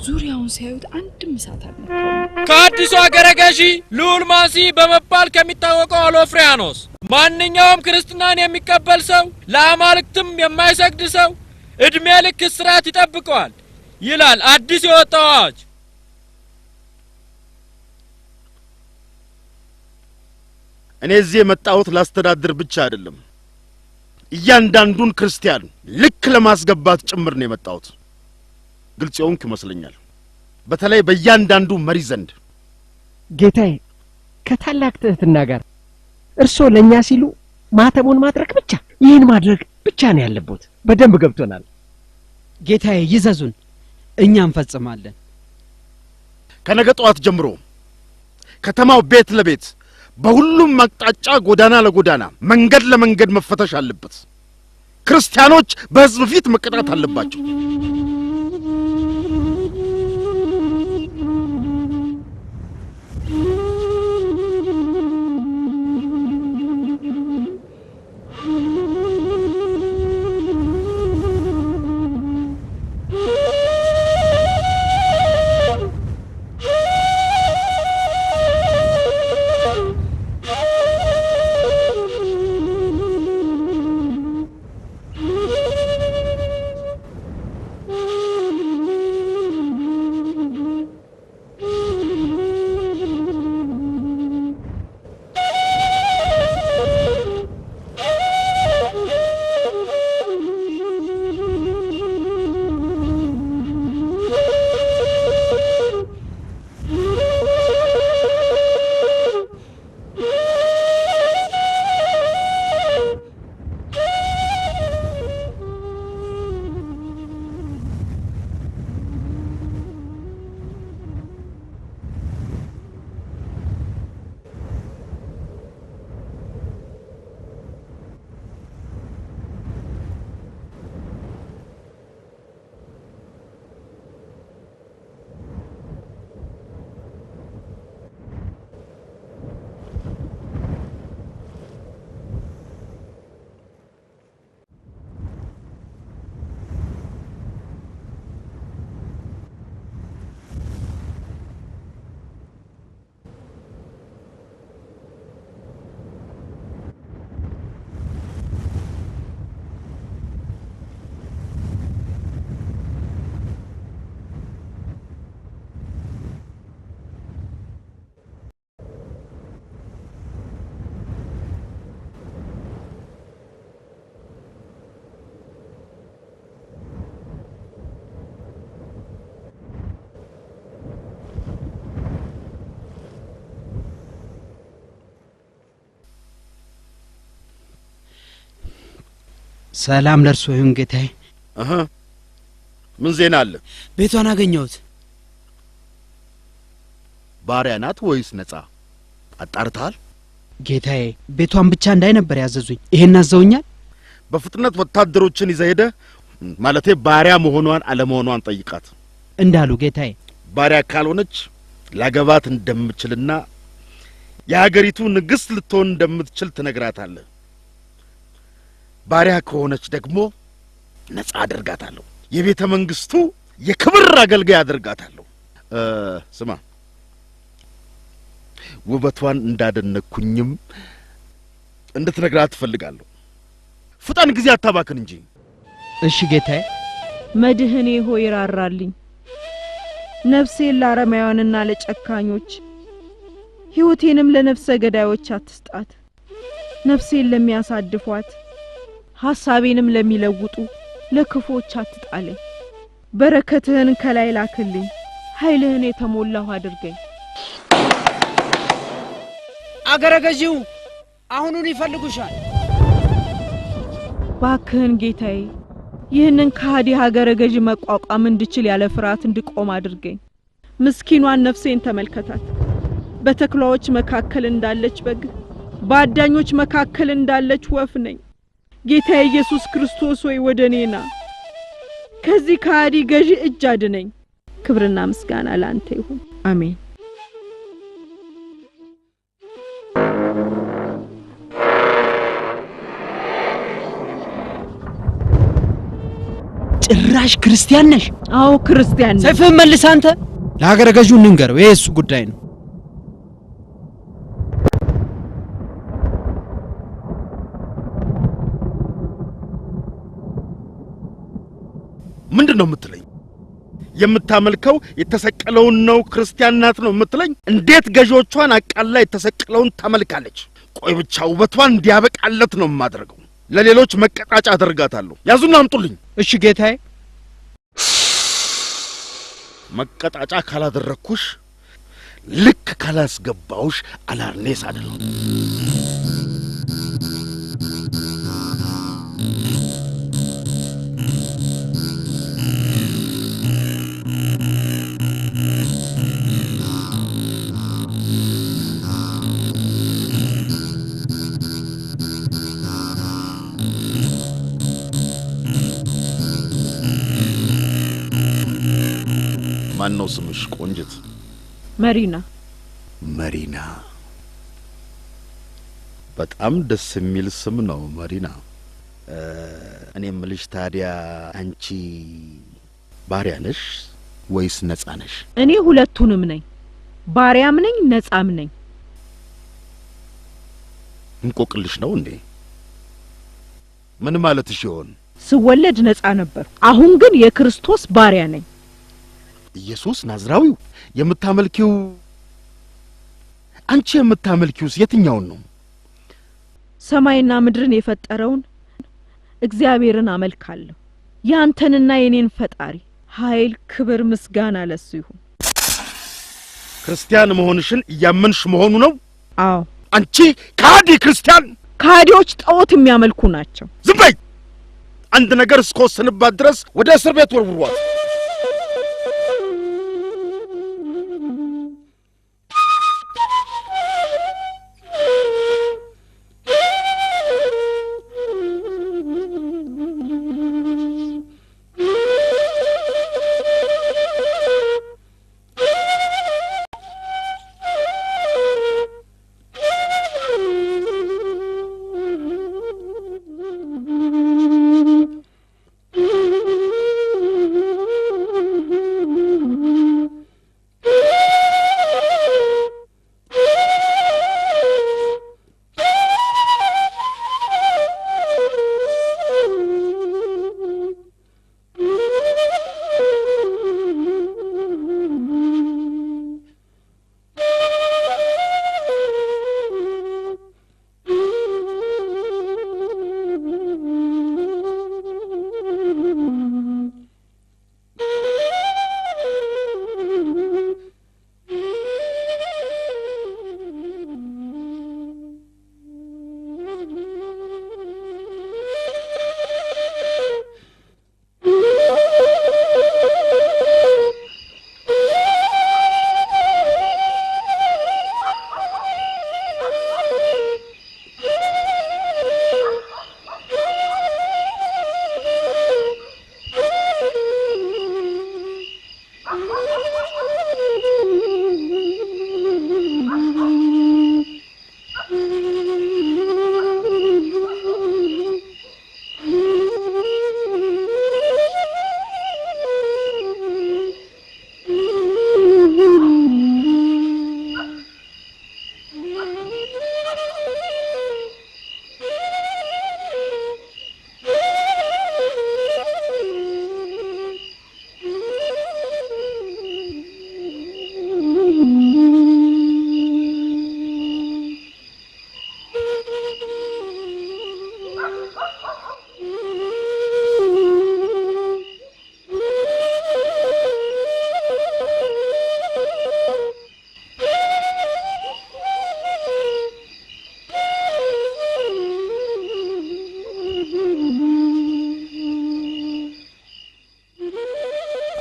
ዙሪያውን ሲያዩት አንድም እሳት አልነካውም። ከአዲሱ አገረ ገዢ ልዑል ማሲ በመባል ከሚታወቀው አሎፍሪያኖስ ማንኛውም ክርስትናን የሚቀበል ሰው ለአማልክትም የማይሰግድ ሰው እድሜ ልክ እስራት ይጠብቀዋል ይላል አዲስ የወጣው አዋጅ። እኔ እዚህ የመጣሁት ላስተዳድር ብቻ አይደለም፣ እያንዳንዱን ክርስቲያን ልክ ለማስገባት ጭምር ነው የመጣሁት። ግልጽ የሆንኩ ይመስለኛል፣ በተለይ በእያንዳንዱ መሪ ዘንድ። ጌታዬ ከታላቅ ትህትና ጋር እርሶ ለኛ ሲሉ ማተሙን ማድረግ ብቻ ይህን ማድረግ ብቻ ነው ያለበት። በደንብ ገብቶናል ጌታዬ፣ ይዘዙን፣ እኛ እንፈጽማለን። ከነገ ጠዋት ጀምሮ ከተማው ቤት ለቤት በሁሉም አቅጣጫ ጎዳና ለጎዳና መንገድ ለመንገድ መፈተሽ አለበት። ክርስቲያኖች በሕዝብ ፊት መቀጣት አለባቸው። ሰላም ለርሶ ይሁን ጌታዬ። ምን ዜና አለ? ቤቷን አገኘሁት። ባሪያ ናት ወይስ ነጻ? አጣርተሃል? ጌታዬ ቤቷን ብቻ እንዳይ ነበር ያዘዙኝ። ይሄን አዘውኛል። በፍጥነት ወታደሮችን ይዘህ ሄደህ ማለቴ ባሪያ መሆኗን አለመሆኗን ጠይቃት። እንዳሉ ጌታዬ። ባሪያ ካልሆነች ላገባት እንደምትችልና የሀገሪቱ ንግስት ልትሆን እንደምትችል ትነግራታለህ። ባሪያ ከሆነች ደግሞ ነጻ አደርጋታለሁ። የቤተ መንግስቱ የክብር አገልጋይ አደርጋታለሁ። ስማ ውበቷን እንዳደነኩኝም እንድትነግራት እፈልጋለሁ። ፍጣን ጊዜ አታባክን እንጂ። እሺ ጌታዬ። መድህኔ ሆይ ራራልኝ። ነፍሴን ለአረማውያንና ለጨካኞች ሕይወቴንም ለነፍሰ ገዳዮች አትስጣት። ነፍሴን ለሚያሳድፏት ሐሳቤንም ለሚለውጡ ለክፎች አትጣለኝ። በረከትህን ከላይ ላክልኝ። ኃይልህን የተሞላሁ አድርገኝ። አገረ ገዢው አሁኑን ይፈልጉሻል። ባክህን ጌታዬ ይህንን ከሃዲ ሀገረ ገዢ መቋቋም እንድችል ያለ ፍርሃት እንድቆም አድርገኝ። ምስኪኗን ነፍሴን ተመልከታት። በተኩላዎች መካከል እንዳለች በግ፣ በአዳኞች መካከል እንዳለች ወፍ ነኝ። ጌታዬ ኢየሱስ ክርስቶስ ሆይ ወደኔ ና። ከዚህ ከሃዲ ገዢ እጅ አድነኝ። ክብርና ምስጋና ላንተ ይሁን። አሜን። ጭራሽ ክርስቲያን ነሽ? አዎ ክርስቲያን ነኝ። ሰይፍህን መልስ አንተ። ለሀገረ ገዢው እንንገረው፣ ይሄ እሱ ጉዳይ ነው። ምንድነው የምትለኝ? የምታመልከው የተሰቀለውን ነው? ክርስቲያን ናት ነው የምትለኝ? እንዴት ገዢዎቿን አቃላ የተሰቀለውን ታመልካለች? ቆይ ብቻ ውበቷን እንዲያበቃለት ነው የማደርገው። ለሌሎች መቀጣጫ አደርጋታለሁ። ያዙና አምጡልኝ። እሺ ጌታዬ። መቀጣጫ ካላደረኩሽ ልክ ካላስገባውሽ አላርኔስ አይደለም። ማነው ስምሽ ቆንጅት? መሪና። መሪና በጣም ደስ የሚል ስም ነው መሪና። እኔ የምልሽ ታዲያ አንቺ ባሪያ ነሽ ወይስ ነጻ ነሽ? እኔ ሁለቱንም ነኝ። ባሪያም ነኝ ነጻም ነኝ። እንቆቅልሽ ነው እንዴ? ምን ማለትሽ ይሆን? ስወለድ ነጻ ነበር፣ አሁን ግን የክርስቶስ ባሪያ ነኝ። ኢየሱስ ናዝራዊው የምታመልኪው አንቺ የምታመልኪውስ የትኛውን ነው? ሰማይና ምድርን የፈጠረውን እግዚአብሔርን አመልካለሁ። ያንተንና የኔን ፈጣሪ ኃይል፣ ክብር፣ ምስጋና ለሱ ይሁን። ክርስቲያን መሆንሽን እያመንሽ መሆኑ ነው? አዎ። አንቺ ከሃዲ ክርስቲያን! ከሃዲዎች ጣዖት የሚያመልኩ ናቸው። ዝም በይ! አንድ ነገር እስከወሰንባት ድረስ ወደ እስር ቤት ወርውሯት።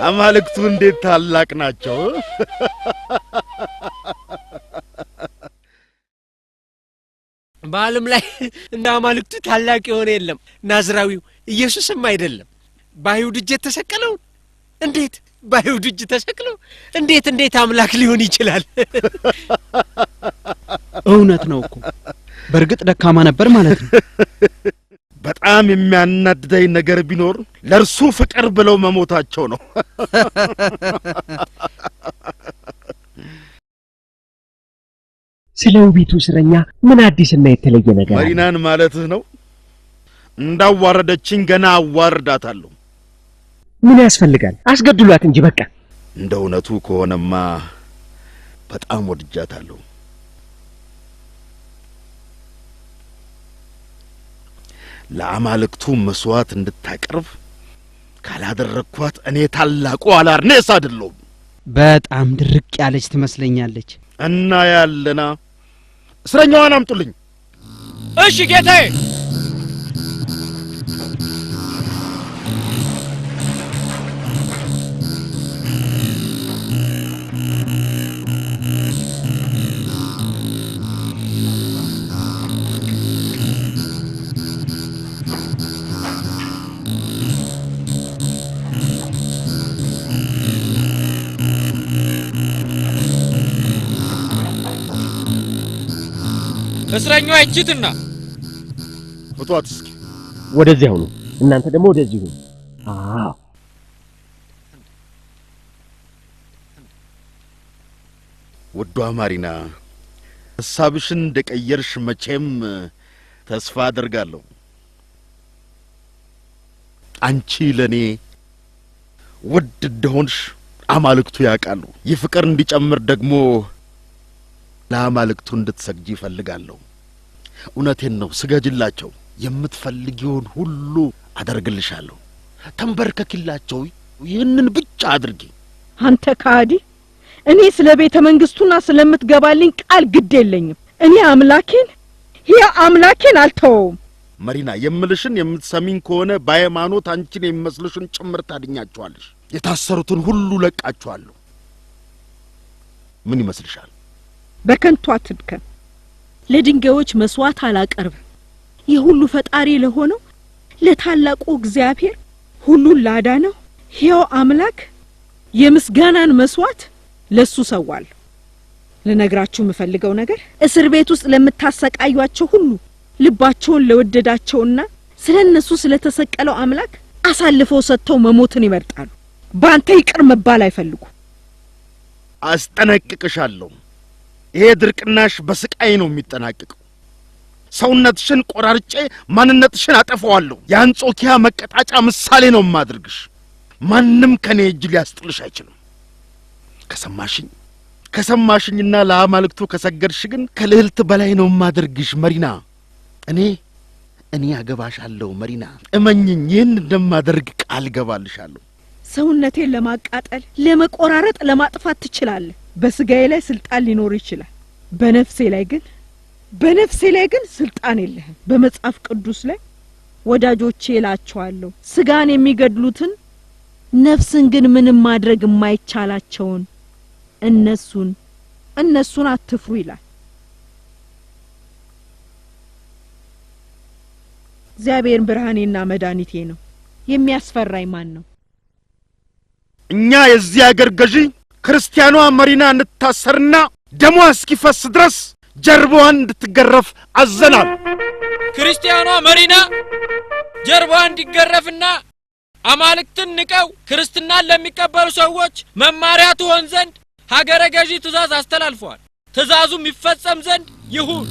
አማልክቱ እንዴት ታላቅ ናቸው! በዓለም ላይ እንደ አማልክቱ ታላቅ የሆነ የለም። ናዝራዊው ኢየሱስም አይደለም። በአይሁድ እጅ ተሰቀለው እንዴት በአይሁድ እጅ ተሰቅለው እንዴት አምላክ ሊሆን ይችላል? እውነት ነው እኮ በርግጥ ደካማ ነበር ማለት ነው። በጣም የሚያናድደኝ ነገር ቢኖር ለርሱ ፍቅር ብለው መሞታቸው ነው። ስለ ውቢቱ እስረኛ ምን አዲስና የተለየ ነገር? መሪናን ማለትህ ነው? እንዳዋረደችኝ ገና አዋርዳታለሁ። ምን ያስፈልጋል? አስገድሏት እንጂ በቃ። እንደ እውነቱ ከሆነማ በጣም ወድጃታለሁ። ለአማልክቱ መስዋዕት እንድታቀርብ ካላደረኳት እኔ ታላቁ አላርኔስ አይደለሁም። በጣም ድርቅ ያለች ትመስለኛለች። እና ያለና እስረኛዋን አምጡልኝ። እሺ ጌታዬ። እስረኛዋ እጅትና ፍቷት እስኪ። ወደዚህ ሁኑ፣ እናንተ ደግሞ ወደዚህ ሁኑ። አዎ ውዷ ማሪና፣ ሐሳብሽን እንደቀየርሽ መቼም ተስፋ አደርጋለሁ። አንቺ ለኔ ውድ እንደሆንሽ አማልክቱ ያውቃሉ። ይፍቅር እንዲጨምር ደግሞ ለአማልክቱ እንድትሰግጂ ይፈልጋለሁ። እውነቴን ነው፣ ስገጅላቸው። የምትፈልጊውን ሁሉ አደርግልሻለሁ። ተንበርከኪላቸው፣ ይህንን ብቻ አድርጊ። አንተ ካዲ፣ እኔ ስለ ቤተ መንግስቱና ስለምትገባልኝ ቃል ግድ የለኝም። እኔ አምላኬን አልተወውም። መሪና፣ የምልሽን የምትሰሚኝ ከሆነ በሃይማኖት አንቺን የሚመስልሽን ጭምር ታድኛቸዋለሽ። የታሰሩትን ሁሉ ለቃቸዋለሁ። ምን ይመስልሻል? በከንቱ አትድከም። ለድንጋዮች መስዋዕት አላቀርብም። የሁሉ ፈጣሪ ለሆነው ለታላቁ እግዚአብሔር ሁሉን ላዳነው ሕያው አምላክ የምስጋናን መስዋዕት ለሱ ሰዋለሁ። ለነግራችሁ የምፈልገው ነገር እስር ቤት ውስጥ ለምታሰቃዩአቸው ሁሉ ልባቸውን ለወደዳቸውና ስለነሱ ስለተሰቀለው አምላክ አሳልፈው ሰጥተው መሞትን ይመርጣሉ። ባንተ ይቅር መባል አይፈልጉ። አስጠነቅቅሻለሁ። ይሄ ድርቅናሽ በስቃይ ነው የሚጠናቀቀው። ሰውነትሽን ቆራርጬ ማንነትሽን አጠፋዋለሁ። የአንጾኪያ መቀጣጫ ምሳሌ ነው ማድርግሽ። ማንም ከኔ እጅ ሊያስጥልሽ አይችልም። ከሰማሽኝና ለአማልክቱ ከሰገድሽ ግን ከልዕልት በላይ ነው ማድርግሽ መሪና። እኔ ያገባሻለሁ መሪና። እመኝኝ፣ ይህን እንደማደርግ ቃል ገባልሻለሁ። ሰውነቴን ለማቃጠል፣ ለመቆራረጥ፣ ለማጥፋት ትችላለህ። በስጋዬ ላይ ስልጣን ሊኖር ይችላል። በነፍሴ ላይ ግን ስልጣን የለህም። በመጽሐፍ ቅዱስ ላይ ወዳጆቼ እላቸዋለሁ ስጋን የሚገድሉትን ነፍስን ግን ምንም ማድረግ የማይቻላቸውን እነሱን አትፍሩ ይላል። እግዚአብሔር ብርሃኔና መድኃኒቴ ነው። የሚያስፈራኝ ማን ነው? እኛ የዚህ አገር ገዢ ክርስቲያኗ መሪና እንታሰርና ደሟ እስኪፈስ ድረስ ጀርባዋን እንድትገረፍ አዘናል። ክርስቲያኗ መሪና ጀርባዋ እንዲገረፍና አማልክትን ንቀው ክርስትናን ለሚቀበሉ ሰዎች መማሪያ ትሆን ዘንድ ሀገረ ገዢ ትእዛዝ አስተላልፈዋል። ትእዛዙም ይፈጸም ዘንድ ይሁን።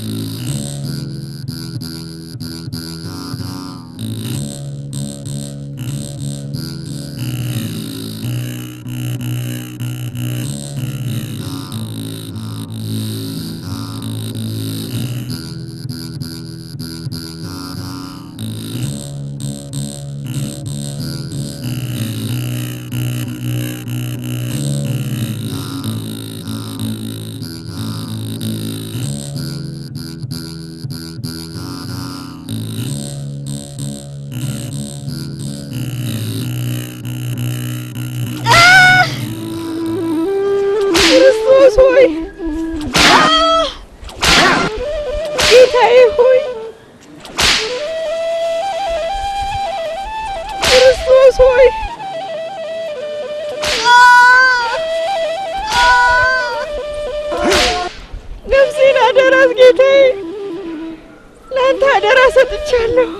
አደራ ሰጥቻለሁ።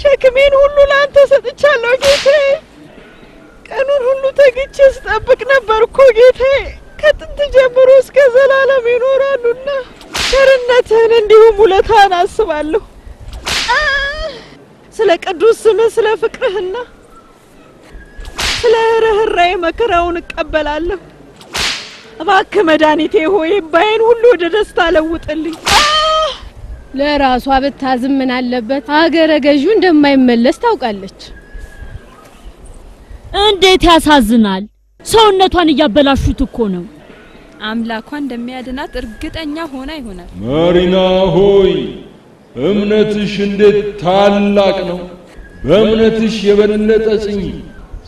ሸክሜን ሁሉ ላንተ ሰጥቻለሁ ጌታዬ። ቀኑን ሁሉ ተግቼ ስጠብቅ ነበር እኮ ጌታዬ። ከጥንት ጀምሮ እስከ ዘላለም ይኖራሉና ቸርነትህን እንዲሁም ውለታህን አስባለሁ። ስለ ቅዱስ ስምህ ስለ ፍቅርህና ስለ ርኅራኄ መከራውን እቀበላለሁ። እባክህ መድኃኒቴ ሆይ ባይን ሁሉ ወደ ደስታ ለውጥልኝ። ለራሷ ብታዝም ምን አለበት? አገረ ገዢው እንደማይመለስ ታውቃለች። እንዴት ያሳዝናል! ሰውነቷን እያበላሹት እኮ ነው። አምላኳ እንደሚያድናት እርግጠኛ ሆና ይሆናል። ማሪና ሆይ እምነትሽ እንዴት ታላቅ ነው! በእምነትሽ የበለጠ ጽኚ።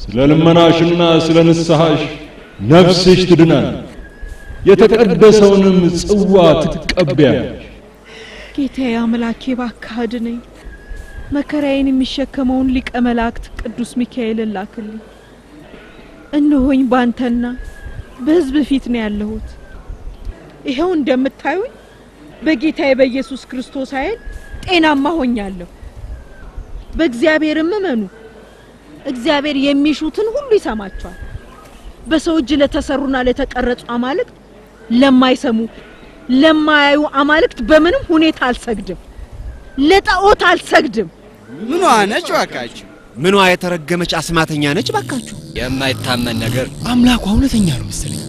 ስለ ልመናሽና ስለ ንስሐሽ ነፍስሽ ትድናል፣ የተቀደሰውንም ጽዋ ትቀበያለሽ። ጌታዬ አምላኬ እባክህ አድነኝ። መከራዬን የሚሸከመውን ሊቀ መላእክት ቅዱስ ሚካኤልን ላክልኝ። እነሆኝ ባንተና በሕዝብ ፊት ነው ያለሁት። ይኸው እንደምታዩኝ በጌታዬ በኢየሱስ ክርስቶስ ኃይል ጤናማ ሆኛለሁ። በእግዚአብሔርም እመኑ። እግዚአብሔር የሚሹትን ሁሉ ይሰማቸዋል። በሰው እጅ ለተሰሩና ለተቀረጹ አማልክት፣ ለማይሰሙ ለማያዩ አማልክት በምንም ሁኔታ አልሰግድም። ለጣዖት አልሰግድም። ምኗ ነች ባካችሁ? ምኗ የተረገመች አስማተኛ ነች ባካችሁ? የማይታመን ነገር። አምላኳ እውነተኛ ነው መሰለኝ።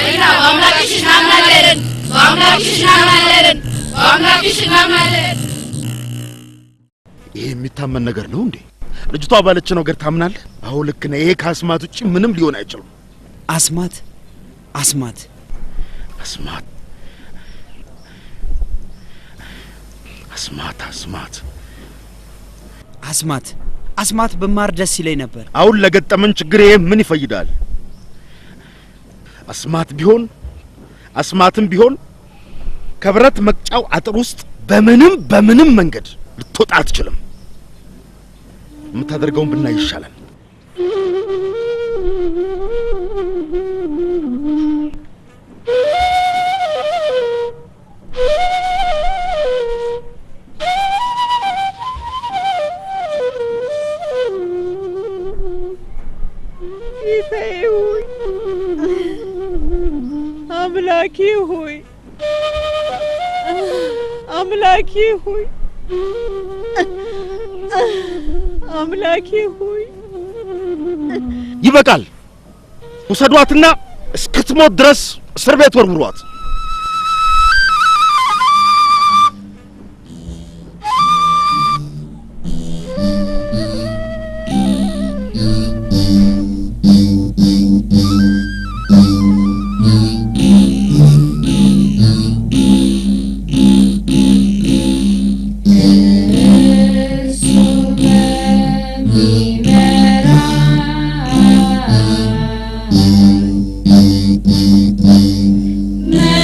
እኛ በአምላክሽ እናምናለን፣ በአምላክሽ እናምናለን፣ በአምላክሽ እናምናለን። ይሄ የሚታመን ነገር ነው እንዴ? ልጅቷ ባለችው ነገር ታምናለህ? አዎ ልክ ነህ። ይሄ ከአስማት ውጪ ምንም ሊሆን አይችልም። አስማት አስማት አስማት አስማት አስማት አስማት አስማት በማር ደስ ይለኝ ነበር። አሁን ለገጠመን ችግር ይሄ ምን ይፈይዳል? አስማትም ቢሆን ከብረት መቅጫው አጥር ውስጥ በምንም መንገድ ልትወጣ አትችልም። የምታደርገውን ብናይ ይሻላል። አምላኬ ሆይ ይበቃል። ውሰዷትና እስክትሞት ድረስ እስር ቤት ወርውሯት። Yeah.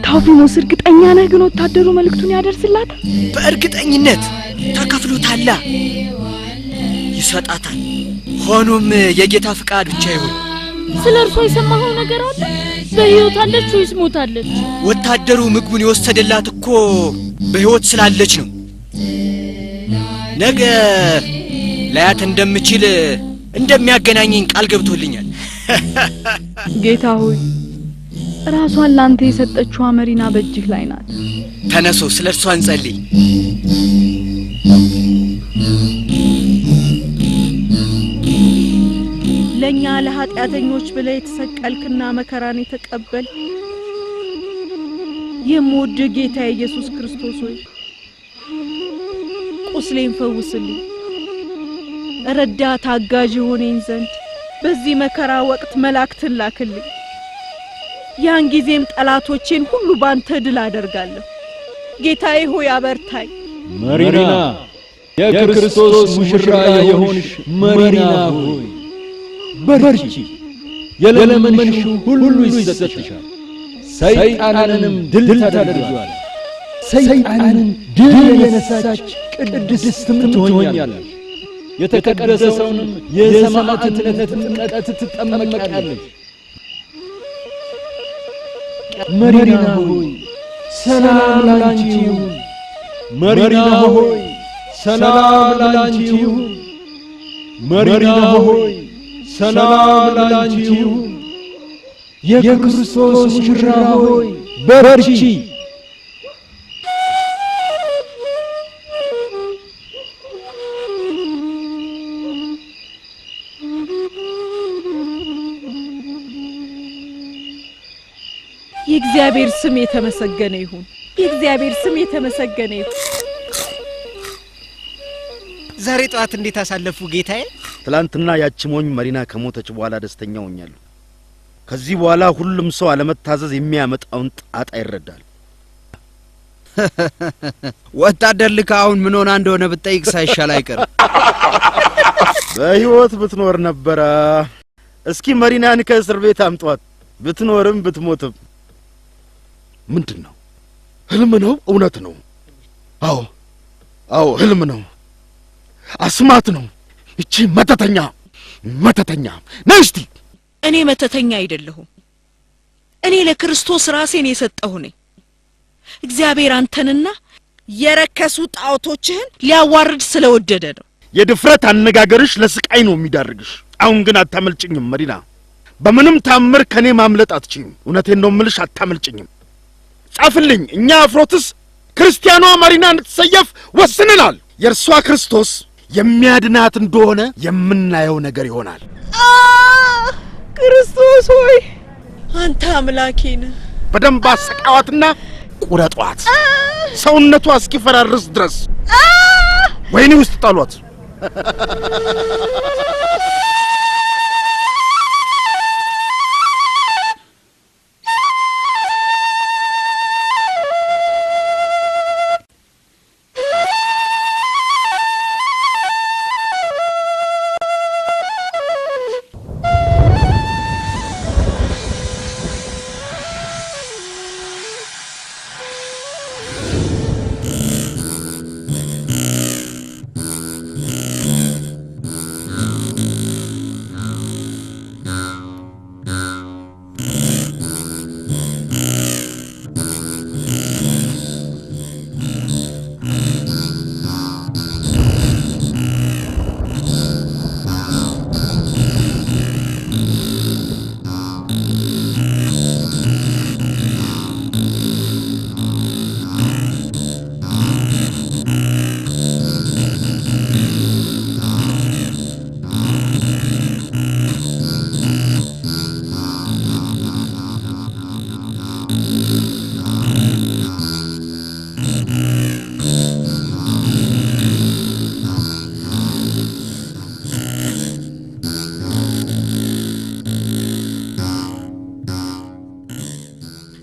ታውፊሞስ እርግጠኛ ነህ ግን ወታደሩ መልእክቱን ያደርስላታል? በእርግጠኝነት ተከፍሎታል፣ ይሰጣታል። ሆኖም የጌታ ፍቃድ ብቻ ይሁን። ስለርሷ የሰማኸው ነገር አለ? በህይወት አለች ወይስ ሞታለች? ወታደሩ ምግቡን የወሰደላት እኮ በህይወት ስላለች ነው። ነገ ላያት እንደምችል እንደሚያገናኘኝ ቃል ገብቶልኛል። ጌታ ሆይ ራሷን ላንተ የሰጠችው መሪና በእጅህ ላይ ናት። ተነሶ ስለርሷ እንጸልይ። ለኛ ለኃጢአተኞች ብለህ የተሰቀልክና መከራን የተቀበል የምወድ ጌታ ኢየሱስ ክርስቶስ ሆይ ቁስሌን ፈውስልኝ። ረዳት አጋዥ ሆነኝ ዘንድ በዚህ መከራ ወቅት መላእክትን ላክልኝ። ያን ጊዜም ጠላቶቼን ሁሉ ባንተ ድል አደርጋለሁ። ጌታዬ ሆይ አበርታኝ። መሪና የክርስቶስ ሙሽራ የሆንሽ መሪና ሆይ በርቺ፣ የለመንሽው ሁሉ ይሰጥሻል። ሰይጣንንም ድል ታደርጊዋለሽ። ሰይጣንን ድል የነሳች ቅድስትም ትሆኛለሽ። የተቀደሰውንም የሰማዕትነት ጥምቀት ትጠመቂያለሽ። መሪና ሆይ ሰላም ላንቺ ይሁን። መሪና ሆይ ሰላም ላንቺ ይሁን። መሪና ሆይ ሰላም ላንቺ ይሁን። የክርስቶስ ሙሽራ ሆይ በርቺ። የእግዚአብሔር ስም የተመሰገነ ይሁን። የእግዚአብሔር ስም የተመሰገነ ይሁን። ዛሬ ጧት እንዴት አሳለፉ ጌታዬ? ትላንትና ያቺ ሞኝ መሪና ከሞተች በኋላ ደስተኛ ሆኛለሁ። ከዚህ በኋላ ሁሉም ሰው አለመታዘዝ የሚያመጣውን ጣጣ ይረዳል። ወታደር ልካ አሁን ምን ሆና እንደሆነ ብትጠይቅ ሳይሻል አይቀር። በህይወት ብትኖር ነበረ። እስኪ መሪናን ከእስር ቤት አምጧት። ብትኖርም ብትሞትም ምንድነው? ህልም ነው? እውነት ነው? አዎ ህልም ነው። አስማት ነው። እቺ መተተኛ ነይ እስቲ። እኔ መተተኛ አይደለሁም። እኔ ለክርስቶስ ራሴን የሰጠሁ ነኝ። እግዚአብሔር አንተንና የረከሱ ጣዖቶችህን ሊያዋርድ ስለወደደ ነው። የድፍረት አነጋገርሽ ለስቃይ ነው የሚዳርግሽ። አሁን ግን አታመልጭኝም መሪና። በምንም ታምር ከኔ ማምለጥ አትችይም። እውነቴን ነው የምልሽ፣ አታመልጭኝም። ጻፍልኝ። እኛ አፍሮትስ ክርስቲያኗ መሪና እንድትሰየፍ ወስነናል። የእርሷ ክርስቶስ የሚያድናት እንደሆነ የምናየው ነገር ይሆናል። ክርስቶስ ሆይ አንተ አምላኬ ነህ። በደንብ አሰቃዋትና ቁረጧት፣ ሰውነቷ እስኪፈራርስ ድረስ ወይኔ ውስጥ ጣሏት።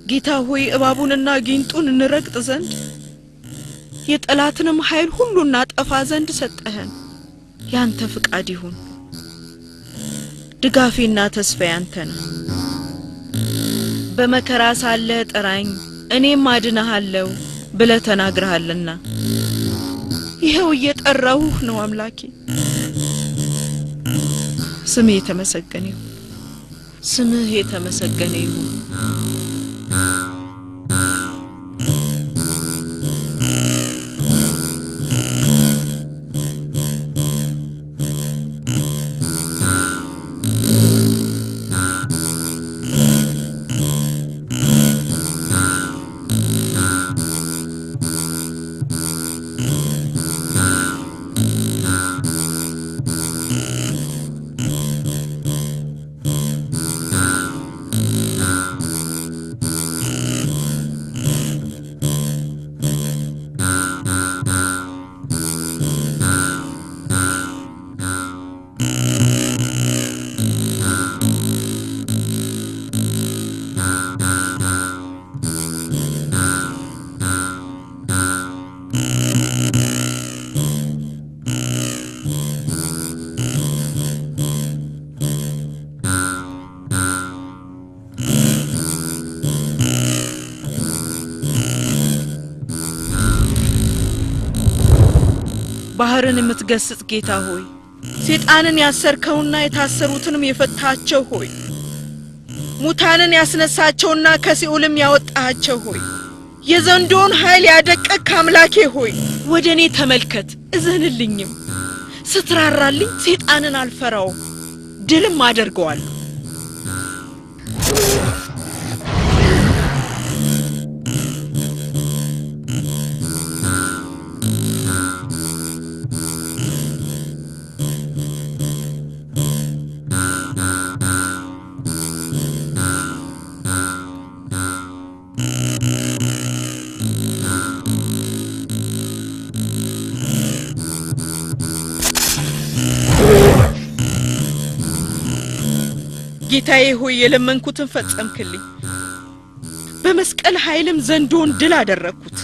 ጌታ ሆይ እባቡንና ጊንጡን እንረግጥ ዘንድ የጠላትንም ኃይል ሁሉ እናጠፋ ዘንድ ሰጠህን። ያንተ ፍቃድ ይሁን። ድጋፌና ተስፋዬ አንተ ነህ። በመከራ ሳለ ጥራኝ እኔም አድነሃለሁ ብለህ ተናግረሃልና ይሄው እየጠራሁህ ነው አምላኬ። ስምህ የተመሰገነ ይሁን። ስምህ የተመሰገነ ይሁን። ባህርን የምትገስጽ ጌታ ሆይ ሰይጣንን ያሰርከውና የታሰሩትንም የፈታቸው ሆይ ሙታንን ያስነሳቸውና ከሲኦልም ያወጣቸው ሆይ የዘንዶን ኃይል ያደቀቅ አምላኬ ሆይ ወደኔ ተመልከት እዘንልኝም ስትራራልኝ ሰይጣንን አልፈራው ድልም አደርገዋለሁ። ጌታዬ ሆይ የለመንኩትን ፈጸምክልኝ። በመስቀል ኃይልም ዘንዶን ድል አደረኩት።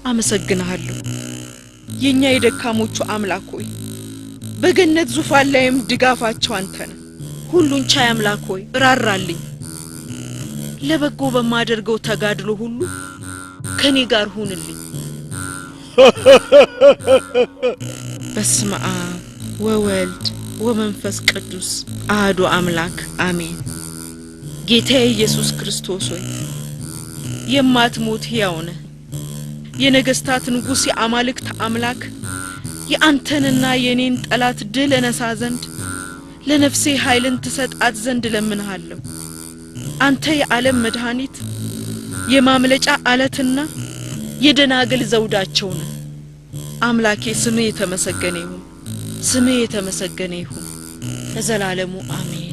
አመሰግናለሁ የኛ የደካሞቹ አምላክ ሆይ በገነት ዙፋን ላይም ድጋፋቸው አንተ ነህ። ሁሉን ቻይ አምላክ ሆይ ራራልኝ። ለበጎ በማደርገው ተጋድሎ ሁሉ ከኔ ጋር ሁንልኝ። በስመ አብ ወወልድ ወመንፈስ ቅዱስ አሐዱ አምላክ አሜን። ጌታዬ ኢየሱስ ክርስቶስ ሆይ የማትሞት ሕያው ነህ። የነገስታት ንጉሥ የአማልክት አምላክ የአንተንና የኔን ጠላት ድል እነሳ ዘንድ ለነፍሴ ኃይልን ትሰጣት ዘንድ ለምንሃለሁ። አንተ የዓለም መድኃኒት የማምለጫ አለትና የደናግል ዘውዳቸው ነህ። አምላኬ ስምህ የተመሰገነ ይሁን። ስምህ የተመሰገነ ይሁን ለዘላለሙ አሜን።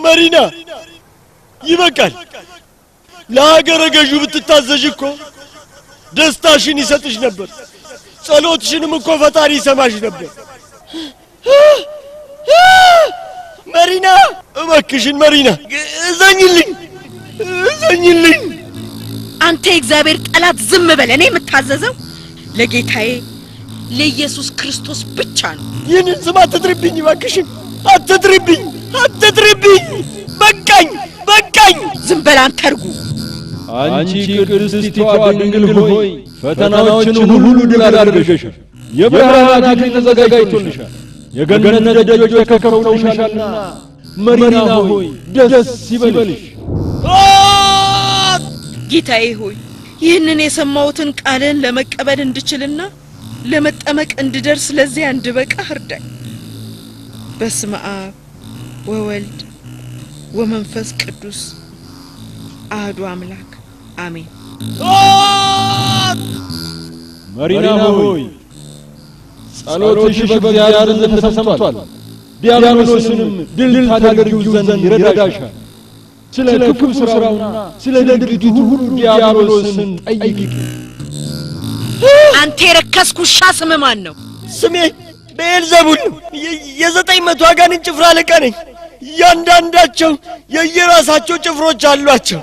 መሪና ይበቃል። ለሀገረ ገዡ ብትታዘዥ እኮ ደስታሽን ይሰጥሽ ነበር። ጸሎትሽንም እኮ ፈጣሪ ይሰማሽ ነበር። መሪና እባክሽን መሪና እዘኝልኝ እዘኝልኝ። አንተ እግዚአብሔር ጠላት ዝም በል። እኔ የምታዘዘው ለጌታዬ ለኢየሱስ ክርስቶስ ብቻ ነው። ይህንን ስም አትጥሪብኝ እባክሽን፣ አትጥሪብኝ አትጥሪብኝ። በቃኝ በቃኝ። ዝም በል አንተ እርጉም። አንቺ ቅድስቲቷ ድንግል ሆይ ፈተናዎችን ሁሉ ድል አድርገሻል። የብርሃን አክሊል ተዘጋጅቶልሻል። የገነት ደጆች ተከፍተውልሻልና መሪና ሆይ ደስ ይበልሽ። ጌታዬ ሆይ ይህንን የሰማሁትን ቃልን ለመቀበል እንድችልና ለመጠመቅ እንድደርስ ለዚያ እንድበቃ እርዳኝ። በስመ አብ ወወልድ ወመንፈስ ቅዱስ አሐዱ አምላክ አሜን። መሪና ሆይ ጸሎትሽ በእግዚአብሔር ዘንድ ተሰምቷል። ዲያብሎስንም ድል ታደርጊው ዘንድ ይረዳሻል። ስለ ክፉ ስራውና ስለ ድርጊቱ ሁሉ ዲያብሎስን ጠይቂ። አንተ የረከስክ ውሻ ስምህ ማን ነው? ስሜ ቤልዘቡል የ900 አጋንንት ጭፍራ አለቃ ነኝ። እያንዳንዳቸው የየራሳቸው ጭፍሮች አሏቸው።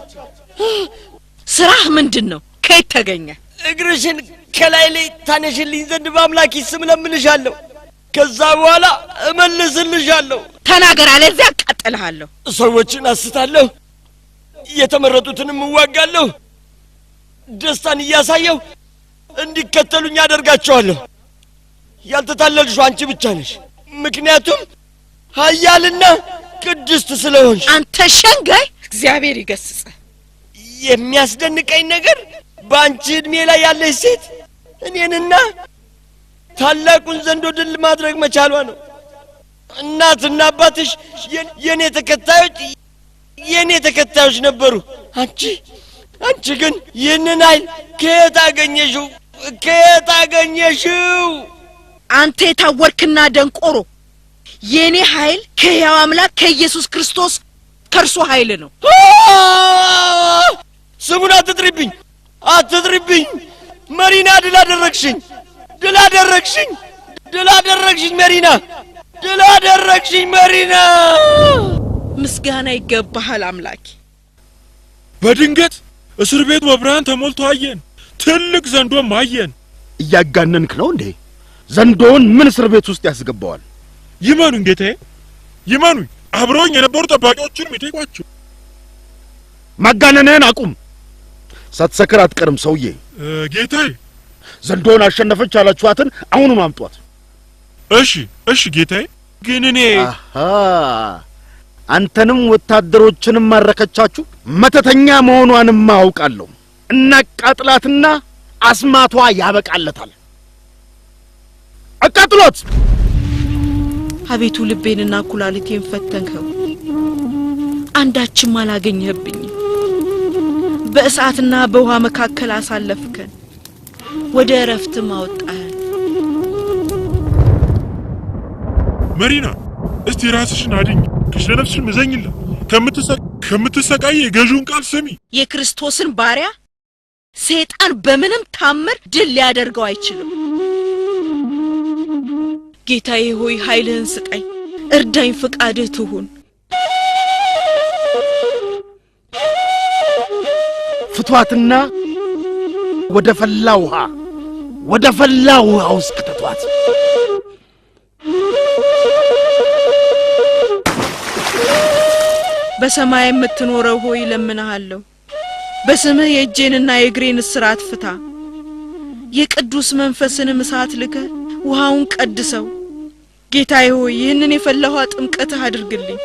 ስራህ ምንድን ነው? ከየት ተገኘ? እግርሽን ከላይ ላይ ታነሽልኝ ዘንድ በአምላክ ስም ለምንሻለሁ። ከዛ በኋላ እመልስልሻለሁ። ተናገር፣ አለዚያ አቃጥልሃለሁ። ሰዎችን አስታለሁ፣ የተመረጡትንም እዋጋለሁ። ደስታን እያሳየው እንዲከተሉኝ አደርጋቸዋለሁ። ያልተታለልሽው አንቺ ብቻ ነሽ፣ ምክንያቱም ኃያልና ቅድስት ስለሆንሽ። አንተ ሸንጋይ፣ እግዚአብሔር ይገስጽ። የሚያስደንቀኝ ነገር በአንቺ እድሜ ላይ ያለች ሴት እኔንና ታላቁን ዘንዶ ድል ማድረግ መቻሏ ነው። እናትና አባትሽ የኔ ተከታዮች ነበሩ። አንቺ ግን ይህንን ኃይል ከየት አገኘሽው? ከየት አገኘሽው? አንተ የታወርክና ደንቆሮ፣ የኔ ኃይል ከሕያው አምላክ ከኢየሱስ ክርስቶስ ከእርሱ ኃይል ነው። ስሙን አትጥሪብኝ። መሪና ድል አደረግሽኝ መሪና፣ ድል አደረግሽኝ መሪና። ምስጋና ይገባሃል አምላኬ። በድንገት እስር ቤት በብርሃን ተሞልቶ አየን፣ ትልቅ ዘንዶም አየን። እያጋነንክ ነው እንዴ? ዘንዶውን ምን እስር ቤት ውስጥ ያስገባዋል? ይመኑኝ ጌታዬ፣ ይመኑኝ። አብረውኝ የነበሩ ጠባቂዎችንም ይጠይቋቸው። ማጋነንህን አቁም። ሳትሰክር አትቀርም ሰውዬ። ጌታዬ፣ ዘንዶውን አሸነፈች ያላችኋትን አሁኑን አምጧት። እሺ ጌታዬ። ግን እኔ አንተንም ወታደሮችንም ማረከቻችሁ። መተተኛ መሆኗንም አውቃለሁ። እናቃጥላትና አስማቷ ያበቃለታል። አቃጥሎት። አቤቱ ልቤንና ኩላሊቴን ፈተንከው፣ አንዳችም አላገኘህብኝም። በእሳትና በውሃ መካከል አሳለፍከን፣ ወደ እረፍትም አወጣኸን። መሪና፣ እስቲ ራስሽን አድኝ፣ ለነፍስሽ መዘኝላ። ከምትሰቃይ የገዢውን ቃል ስሚ። የክርስቶስን ባሪያ ሰይጣን በምንም ታምር ድል ሊያደርገው አይችልም። ጌታዬ ሆይ ኃይልህን ስጠኝ፣ እርዳኝ፣ ፍቃድህ ትሁን። ፍቷትና ወደ ፈላ ውሃ ውስጥ ከተቷት። በሰማይ የምትኖረው ሆይ ለምንሃለሁ፣ በስምህ የእጄንና የእግሬን እስራት ፍታ። የቅዱስ መንፈስንም እሳት ልከህ ውሃውን ቀድሰው። ጌታዬ ሆይ ይህንን የፈላ ውሃ ጥምቀትህ አድርግልኝ።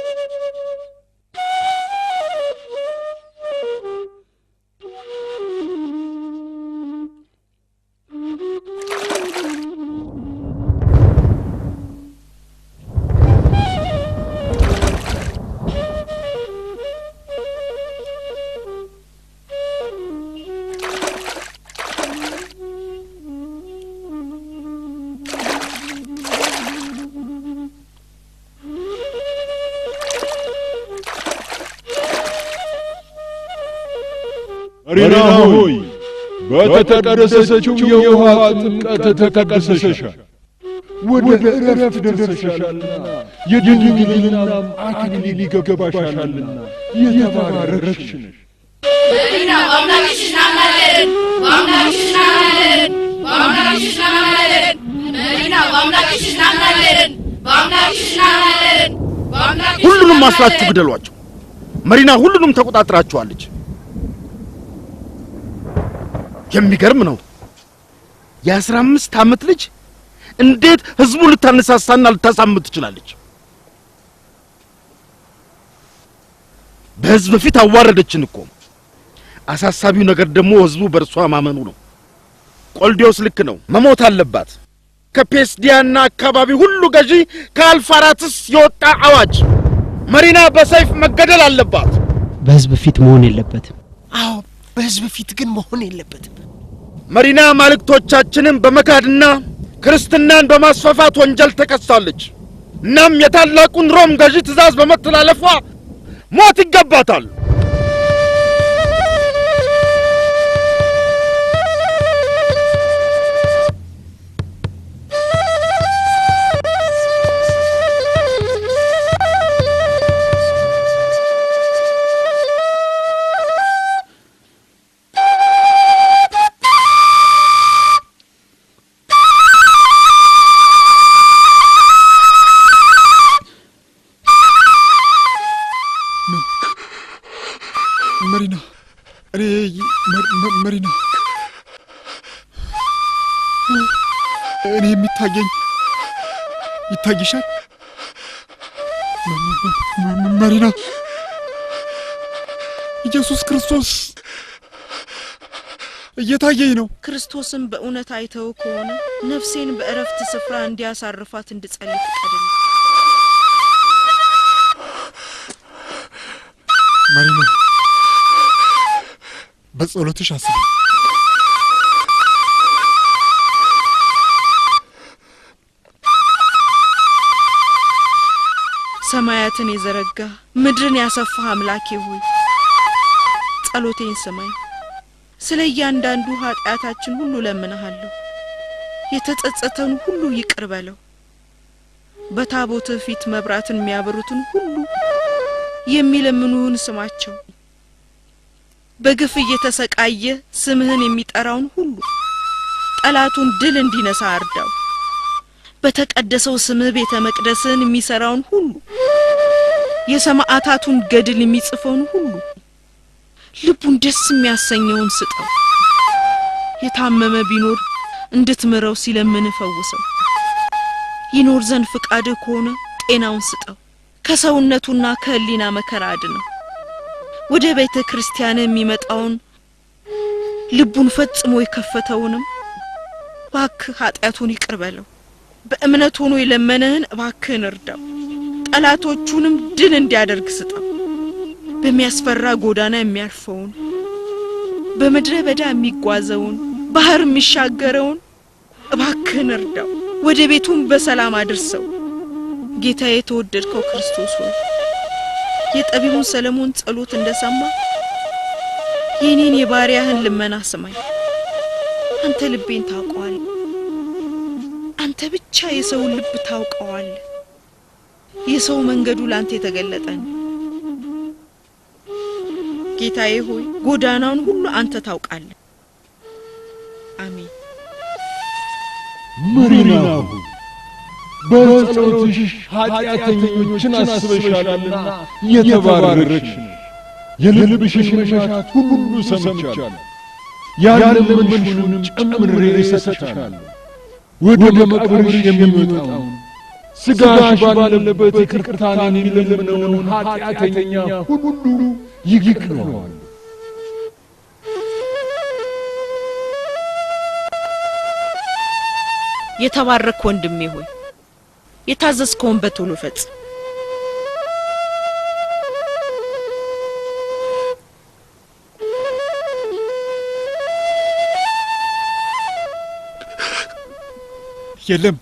መሪና ሆይ በተቀደሰችው የውሃ ጥምቀት ተቀድሰሻል፣ ወደ እረፍት ደርሰሻልና የድንግልናም አክሊል ይገባሻልና የተባረክሽ ነሽ። መሪና በአምላክሽ እናምናለን፣ በአምላክሽ እናምናለን፣ በአምላክሽ እናምናለን። መሪና በአምላክሽ እናምናለን፣ በአምላክሽ እናምናለን፣ በአምላክሽ። ሁሉንም አስራችሁ ግደሏቸው። መሪና ሁሉንም ተቆጣጥራቸዋለች። የሚገርም ነው። የ15 ዓመት ልጅ እንዴት ህዝቡ ልታነሳሳና ልታሳምት ትችላለች? በህዝብ ፊት አዋረደችን እኮ። አሳሳቢው ነገር ደግሞ ህዝቡ በእርሷ ማመኑ ነው። ቆልዲዮስ ልክ ነው፣ መሞት አለባት። ከፔስዲያና አካባቢ ሁሉ ገዢ ከአልፋራትስ የወጣ አዋጅ፣ መሪና በሰይፍ መገደል አለባት። በህዝብ ፊት መሆን የለበትም። አዎ በህዝብ ፊት ግን መሆን የለበትም። መሪና ማልክቶቻችንን በመካድና ክርስትናን በማስፋፋት ወንጀል ተከሳለች። እናም የታላቁን ሮም ገዢ ትእዛዝ በመተላለፏ ሞት ይገባታል። መሪና እኔ የሚታየኝ ይታይሻል? መሪና ኢየሱስ ክርስቶስ እየታየኝ ነው። ክርስቶስን በእውነት አይተው ከሆነ ነፍሴን በእረፍት ስፍራ እንዲያሳርፋት እንድጸልይ ፍቀድልኝ። መሪና በጸሎትሽ አስቢ። ሰማያትን የዘረጋ ምድርን ያሰፋህ አምላኬ ሆይ ጸሎቴን ስማኝ። ስለ እያንዳንዱ ኃጢአታችን ሁሉ ለምንሃለሁ። የተጸጸተን ሁሉ ይቅር በለው። በታቦትህ ፊት መብራትን የሚያበሩትን ሁሉ የሚለምኑህን ስማቸው። በግፍ እየተሰቃየ ስምህን የሚጠራውን ሁሉ ጠላቱን ድል እንዲነሳ አርዳው። በተቀደሰው ስምህ ቤተ መቅደስን የሚሰራውን ሁሉ የሰማዕታቱን ገድል የሚጽፈውን ሁሉ ልቡን ደስ የሚያሰኘውን ስጠው። የታመመ ቢኖር እንድትምረው ሲለምን ፈውሰው። ይኖር ዘንድ ፍቃድህ ከሆነ ጤናውን ስጠው። ከሰውነቱና ከህሊና መከራ አድነው። ወደ ቤተ ክርስቲያን የሚመጣውን ልቡን ፈጽሞ የከፈተውንም እባክህ ኃጢአቱን ይቅር በለው። በእምነት ሆኖ የለመነህን እባክህን እርዳው። ጠላቶቹንም ድል እንዲያደርግ ስጠው። በሚያስፈራ ጎዳና የሚያርፈውን በመድረ በዳ የሚጓዘውን ባህር የሚሻገረውን እባክህን እርዳው። ወደ ቤቱም በሰላም አድርሰው። ጌታዬ የተወደድከው ክርስቶስ ሆይ የጠቢቡን ሰለሞን ጸሎት እንደሰማ የኔን የባሪያህን ልመና ስማኝ። አንተ ልቤን ታውቀዋለህ። አንተ ብቻ የሰው ልብ ታውቀዋለህ። የሰው መንገዱ ላንተ የተገለጠ ነው። ጌታዬ ሆይ ጎዳናውን ሁሉ አንተ ታውቃለህ። አሜን። መሪና ሆይ በጸሎትሽ ኃጢአተኞችን አስበሻልና የተባረክሽ ነሽ። የልብሽን መሻት ሁሉ ሰምቻለሁ። ያለመንሽውንም ጨምሬ እሰጥሻለሁ። ወደ መቃብርሽ የሚመጣውን ሥጋሽ ባለበት ይቅርታን የሚለምነውን ኃጢአተኛ ሁሉ ይቅረዋል። የተባረክ ወንድሜ ሆይ የታዘዝከውን በቶሎ ፈጽም። የለም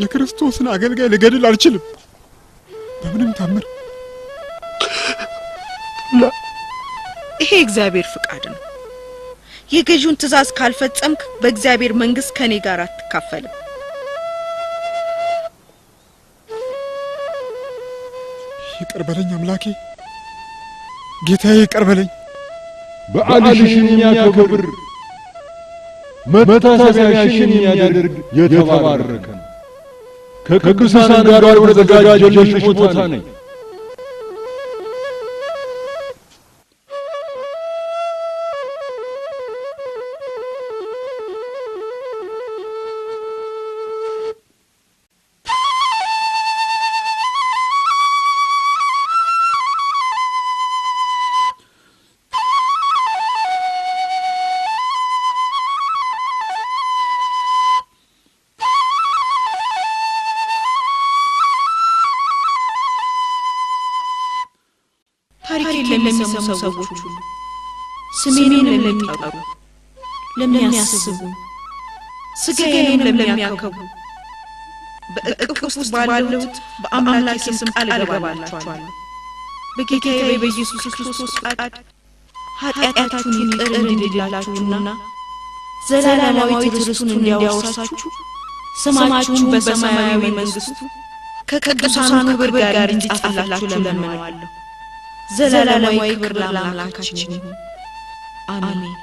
የክርስቶስን አገልጋይ ልገድል አልችልም በምንም ታምር። ይሄ እግዚአብሔር ፍቃድ ነው። የገዢውን ትእዛዝ ካልፈጸምክ በእግዚአብሔር መንግስት ከኔ ጋር አትካፈልም። ይቅር በለኝ አምላኬ፣ ጌታዬ ይቅር በለኝ። በዓልሽን የሚያከብር መታሰቢያሽን የሚያደርግ የተባረከ ነው። ከቅዱሳን ጋር ወደ ተዘጋጀልሽ ቦታ ነኝ። ታሪኬን ለሚሰሙ ሰዎች ሁሉ ስሜንን ለሚጠሩ ለሚያስቡ ስጋዬን ለሚያከብሩ በእቅፍ ውስጥ ባለው በአምላኬ ስም ቃል እገባላችኋለሁ። በጌታዬ በኢየሱስ ክርስቶስ ፈቃድ ኃጢአታችሁን ይቅር እንዲላችሁና ዘላለማዊ ርስቱን እንዲያወርሳችሁ ስማችሁን በሰማያዊ መንግስቱ ከቅዱሳኑ ክብር ጋር እንዲጻፍላችሁ ለምነዋለሁ። ዘላለማዊ ክብር ለአምላካችን ይሁን። አሜን።